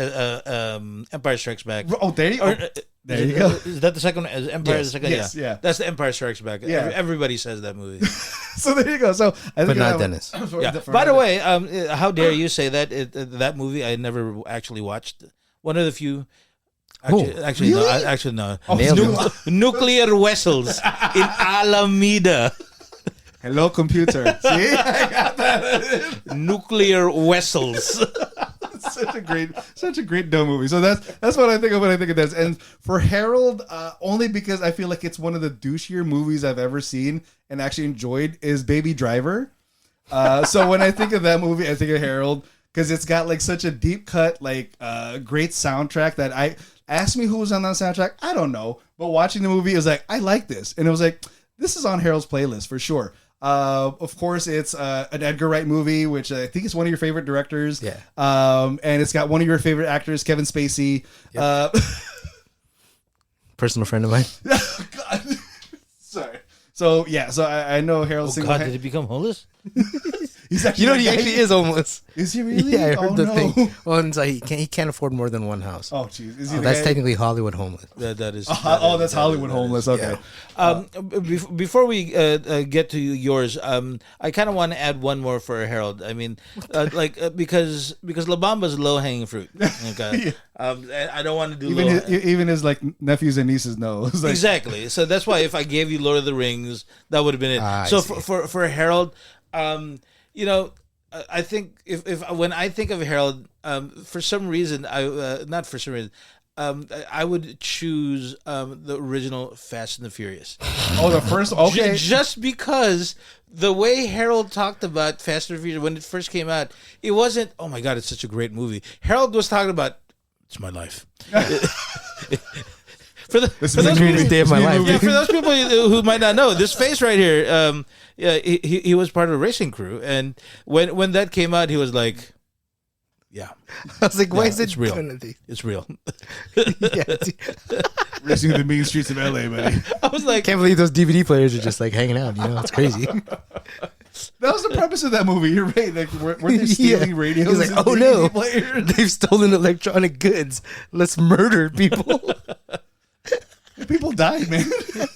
Empire Strikes Back. Oh, there you go. There you go. Is that the second one? Is Empire the second? Yes, yeah. That's the Empire Strikes Back. Yeah. Everybody says that movie. So there you go. So I think But not Dennis. Yeah. By the way, how dare you say that? That movie I never actually watched. One of the few. Actually, really? no. Nailed it. Nuclear vessels in Alameda. Hello, computer. See, I got that. Nuclear vessels. such a great dumb movie. So that's what I think of when I think of this. And for Harold, only because I feel like it's one of the douchier movies I've ever seen and actually enjoyed is Baby Driver. So when I think of that movie, I think of Harold because it's got like such a deep cut, like great soundtrack that Ask me who was on that soundtrack. I don't know. But watching the movie, it was like, I like this. And it was like, this is on Harold's playlist for sure. Of course, it's an Edgar Wright movie, which I think is one of your favorite directors. Yeah. And it's got one of your favorite actors, Kevin Spacey. Yep. Personal friend of mine. God. Sorry. So yeah, so I know Harold. Oh God, did he become homeless? He's actually, He actually is homeless. Is he really? Yeah, I heard the no. thing. Well, it's like he can't afford more than one house. Oh jeez, is he the That's guy? technically Hollywood homeless. That is. That's Hollywood homeless. Okay. Before we get to yours, I kind of want to add one more for Harold. I mean, because La Bamba's low hanging fruit. Okay. And I don't want to do Even his like nephews and nieces know. It's like, exactly. So that's why if I gave you Lord of the Rings, that would have been it. So for Harold, I think if when I think of Harold, for some reason not for some reason. I would choose the original Fast and the Furious. Oh, the first. Okay. Just because the way Harold talked about Fast and the Furious when it first came out, it wasn't, oh my God, it's such a great movie. Harold was talking about, it's my life. For the greatest day of my life. Yeah, for those people who might not know, this face right here, he was part of a racing crew, and when that came out, he was like, yeah. I was like, why is it it's real? penalty? It's real. Racing the mean streets of LA, buddy. I was like, Can't believe those DVD players are just like hanging out. It's crazy. That was the premise of that movie. You're right. Like, weren't they stealing radios? He was like, and oh DVD no, players? they've stolen electronic goods. Let's murder people. People died, man.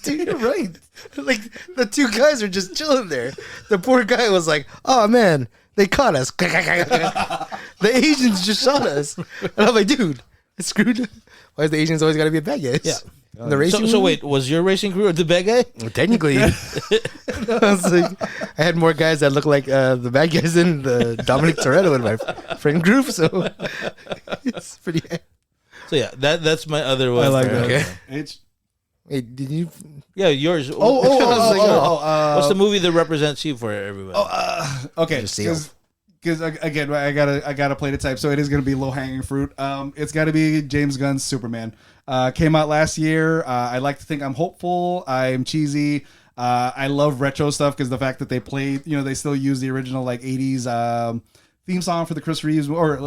Dude, you're right. Like the two guys are just chilling there. The poor guy was like, "Oh man, they caught us. The Asians just shot us." And I'm like, "Dude, it's screwed. Why is the Asians always got to be a bad guys?" Yeah. The racing. So wait, was your racing crew the bad guy? Well, technically, I was like, I had more guys that looked like the bad guys than the Dominic Toretto in my friend group. So it's pretty. So yeah, that's my other one. I like that. Okay. It's Wait, did you? Yeah, yours. What's the movie that represents you for everybody? okay. Just seal. Because again, I gotta play the type, so it is gonna be low hanging fruit. It's got to be James Gunn's Superman. Came out last year. I like to think I'm hopeful. I'm cheesy. I love retro stuff because the fact that they played, they still use the original like '80s theme song for the Chris Reeves, or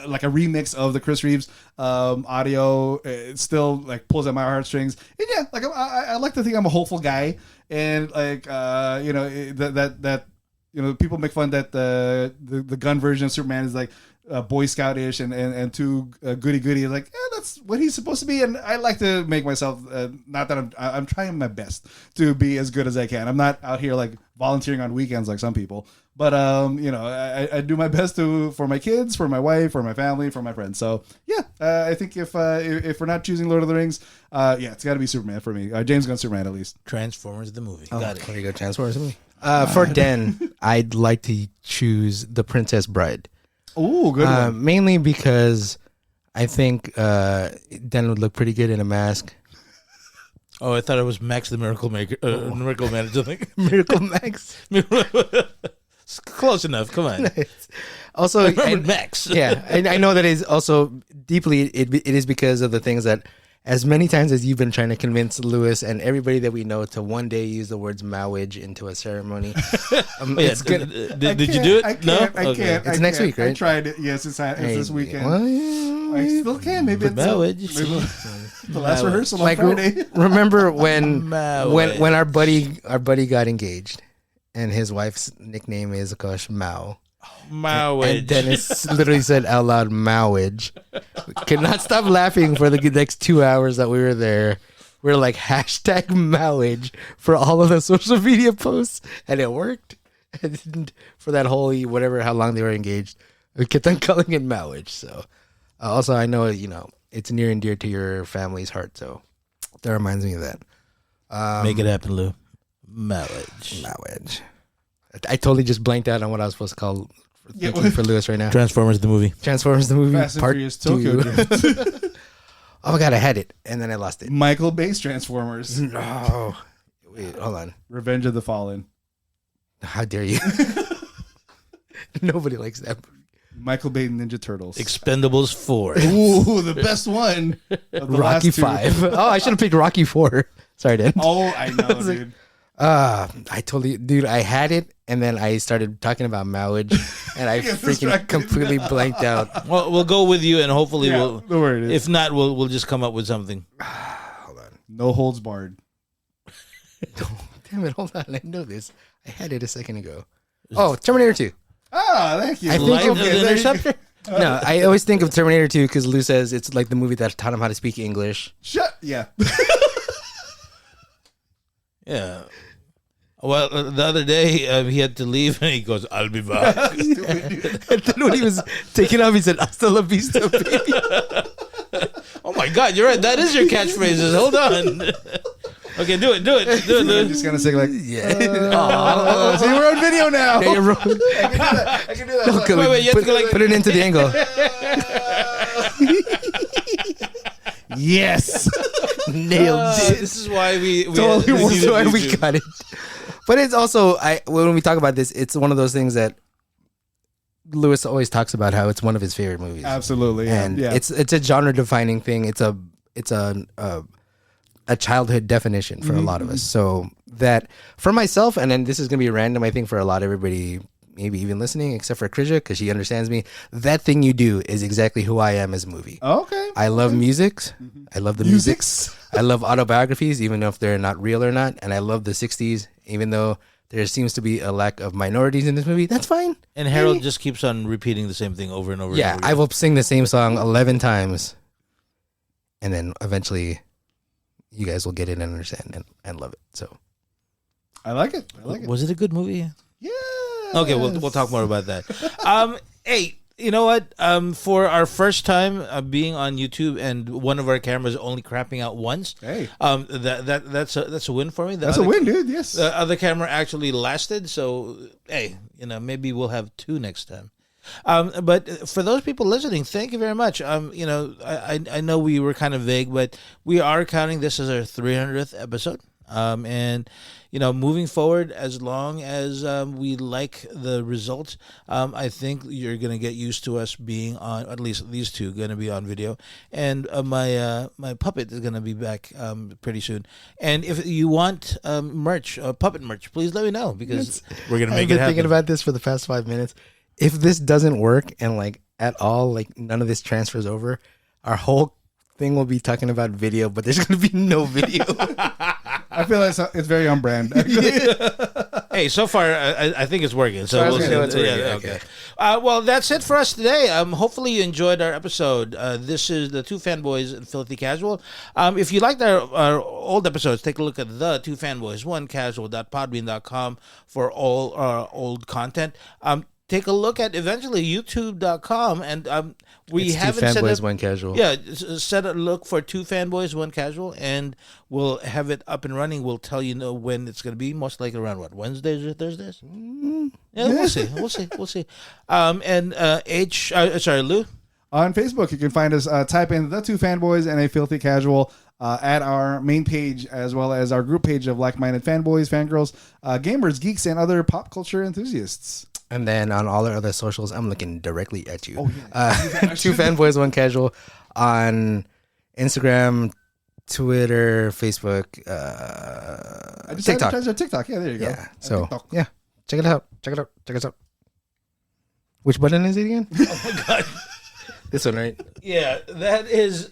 like a remix of the Chris Reeves audio. It still like pulls at my heartstrings. And yeah, like I like to think I'm a hopeful guy, and like that people make fun that the gun version of Superman is like Boy Scout-ish and too goody. Like, yeah, that's what he's supposed to be. And I like to make myself not that I'm trying my best to be as good as I can. I'm not out here like volunteering on weekends like some people, but I do my best for my kids, for my wife, for my family, for my friends. So yeah, I think if we're not choosing Lord of the Rings, it's got to be Superman for me. James Gunn Superman at least. Transformers the movie. Oh, Got it. there you go, Transformers movie. For Den, I'd like to choose The Princess Bride. Ooh, good one. Mainly because I think Den would look pretty good in a mask. Oh, I thought it was Max the Miracle Maker, Miracle Manager. Miracle Max. Close enough. Come on. Also, Remember Max. yeah, I know that is also deeply. It is because of the things that, as many times as you've been trying to convince Lewis and everybody that we know to one day use the words marriage into a ceremony. It's gonna. Did you do it? I can't. It's next week, right? I tried it. Yes, it's this weekend. Well, yeah, I still can. Maybe it's Marriage. the last rehearsal on like Friday. remember when Marriage. when our buddy got engaged, and his wife's nickname is of course Mao. Marriage. And Dennis literally said out loud, "Marriage." We could not stop laughing for the next 2 hours that we were there. We are like hashtag marriage for all of the social media posts, and it worked. And for that whole how long they were engaged, we kept on calling it marriage. So, also I know it's near and dear to your family's heart, so that reminds me of that. Make it happen, Lou. Marriage. I totally just blanked out on what I was supposed to call for Lewis right now. Transformers the movie. Transformers the movie Fast and part Furious Tokyo 2. Drift. Oh my god, I had it and then I lost it. Michael Bay's Transformers. No, wait, hold on. Revenge of the Fallen. How dare you? Nobody likes that movie. Michael Bay Ninja Turtles. Expendables 4. Ooh, the best one. Of the Rocky last two. 5. Oh, I should have picked Rocky 4. Sorry, Dan. Oh, I know, dude. I totally, dude, I had it, and then I started talking about marriage, and I freaking completely blanked out. Well, we'll go with you, and hopefully Don't worry, dude. if not, we'll just come up with something. Hold on. No holds barred. Damn it, hold on. I know this. I had it a second ago. Oh, Terminator 2. Ah, thank you. I think Light of of the Interceptor? No, I always think of Terminator 2 because Lou says it's like the movie that taught him how to speak English. Yeah. Yeah. Well, the other day he had to leave, and he goes, "I'll be back." And then when he was taking off, he said, "Hasta la vista, baby." Oh my God, you're right. That is your catchphrases. Hold on. Okay, do it, I'm Lou. just gonna sing like, Yeah. see, we're on video now. Yeah, you're wrong. I can do that. Okay, Wait, you have to go like- put it into the angle. Yes. Nailed it. This is why we Totally this was is why we YouTube. got it. But it's also when we talk about this, it's one of those things that Lewis always talks about how it's one of his favorite movies. Absolutely. And yeah. it's a genre defining thing. It's a childhood definition for a lot of us. So that for myself, and then this is gonna be random, I think, for a lot of everybody, maybe even listening, except for Krisha, because she understands me. That thing you do is exactly who I am as a movie. Okay. I love music. I love the music. I love autobiographies, even if they're not real or not. And I love the 60s, even though there seems to be a lack of minorities in this movie. That's fine. And Harold just keeps on repeating the same thing over and over. Yeah, and over I will sing the same song 11 times. And then eventually you guys will get it and understand and love it. So I like it. I like it. Was it a good movie? Yeah. Okay, we'll talk more about that. Hey, you know what? For our first time being on YouTube and one of our cameras only crapping out once, Hey. that's a win for me. That's a win, dude. Yes. The other camera actually lasted, so hey, maybe we'll have two next time. But for those people listening, thank you very much. I know we were kind of vague, but we are counting this as our 300th episode. And moving forward, as long as we like the results, I think you're gonna get used to us being on. At least these two gonna be on video, and my puppet is gonna be back pretty soon. And if you want merch, puppet merch, please let me know because we're gonna make I've been it happen. thinking about this for the past 5 minutes. If this doesn't work and at all, none of this transfers over, our whole thing will be talking about video, but there's gonna be no video. I feel like it's very on brand. Hey, so far I think it's working. So far as we'll we see. know, it's working. Yeah, Okay. Well, that's it for us today. Hopefully you enjoyed our episode. This is the Two Fanboys and Filthy Casual. If you liked our old episodes, take a look at the Two Fanboys One Casual.podbean.com for all our old content. Take a look at eventually YouTube.com, and we It's haven't Two set Fanboys, up, One Casual. Yeah, set a look for Two Fanboys, One Casual, and we'll have it up and running. We'll tell you when it's going to be. Most likely around Wednesdays or Thursdays. Yeah, we'll see. We'll see. Lou. On Facebook, you can find us. Type in The Two Fanboys and a Filthy Casual at our main page, as well as our group page of like-minded fanboys, fangirls, gamers, geeks, and other pop culture enthusiasts. And then on all our other socials, I'm looking directly at you. Two Fanboys, One Casual on Instagram, Twitter, Facebook, I just TikTok. advertised our TikTok. Yeah, there you go. Yeah. So TikTok. yeah, check it out. Check us out. Which button is it again? Oh my God. This one, right? Yeah, it is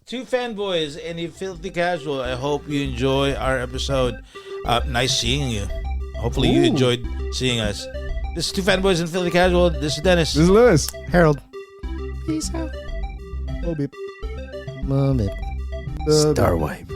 Two Fanboys and a Filthy Casual. I hope you enjoy our episode. Nice seeing you. Hopefully you enjoyed seeing us. This is Two Fanboys and Filthy Casual. This is Dennis. This is Lewis. Harold. Peace out. Little beep. Moment. Star wipe.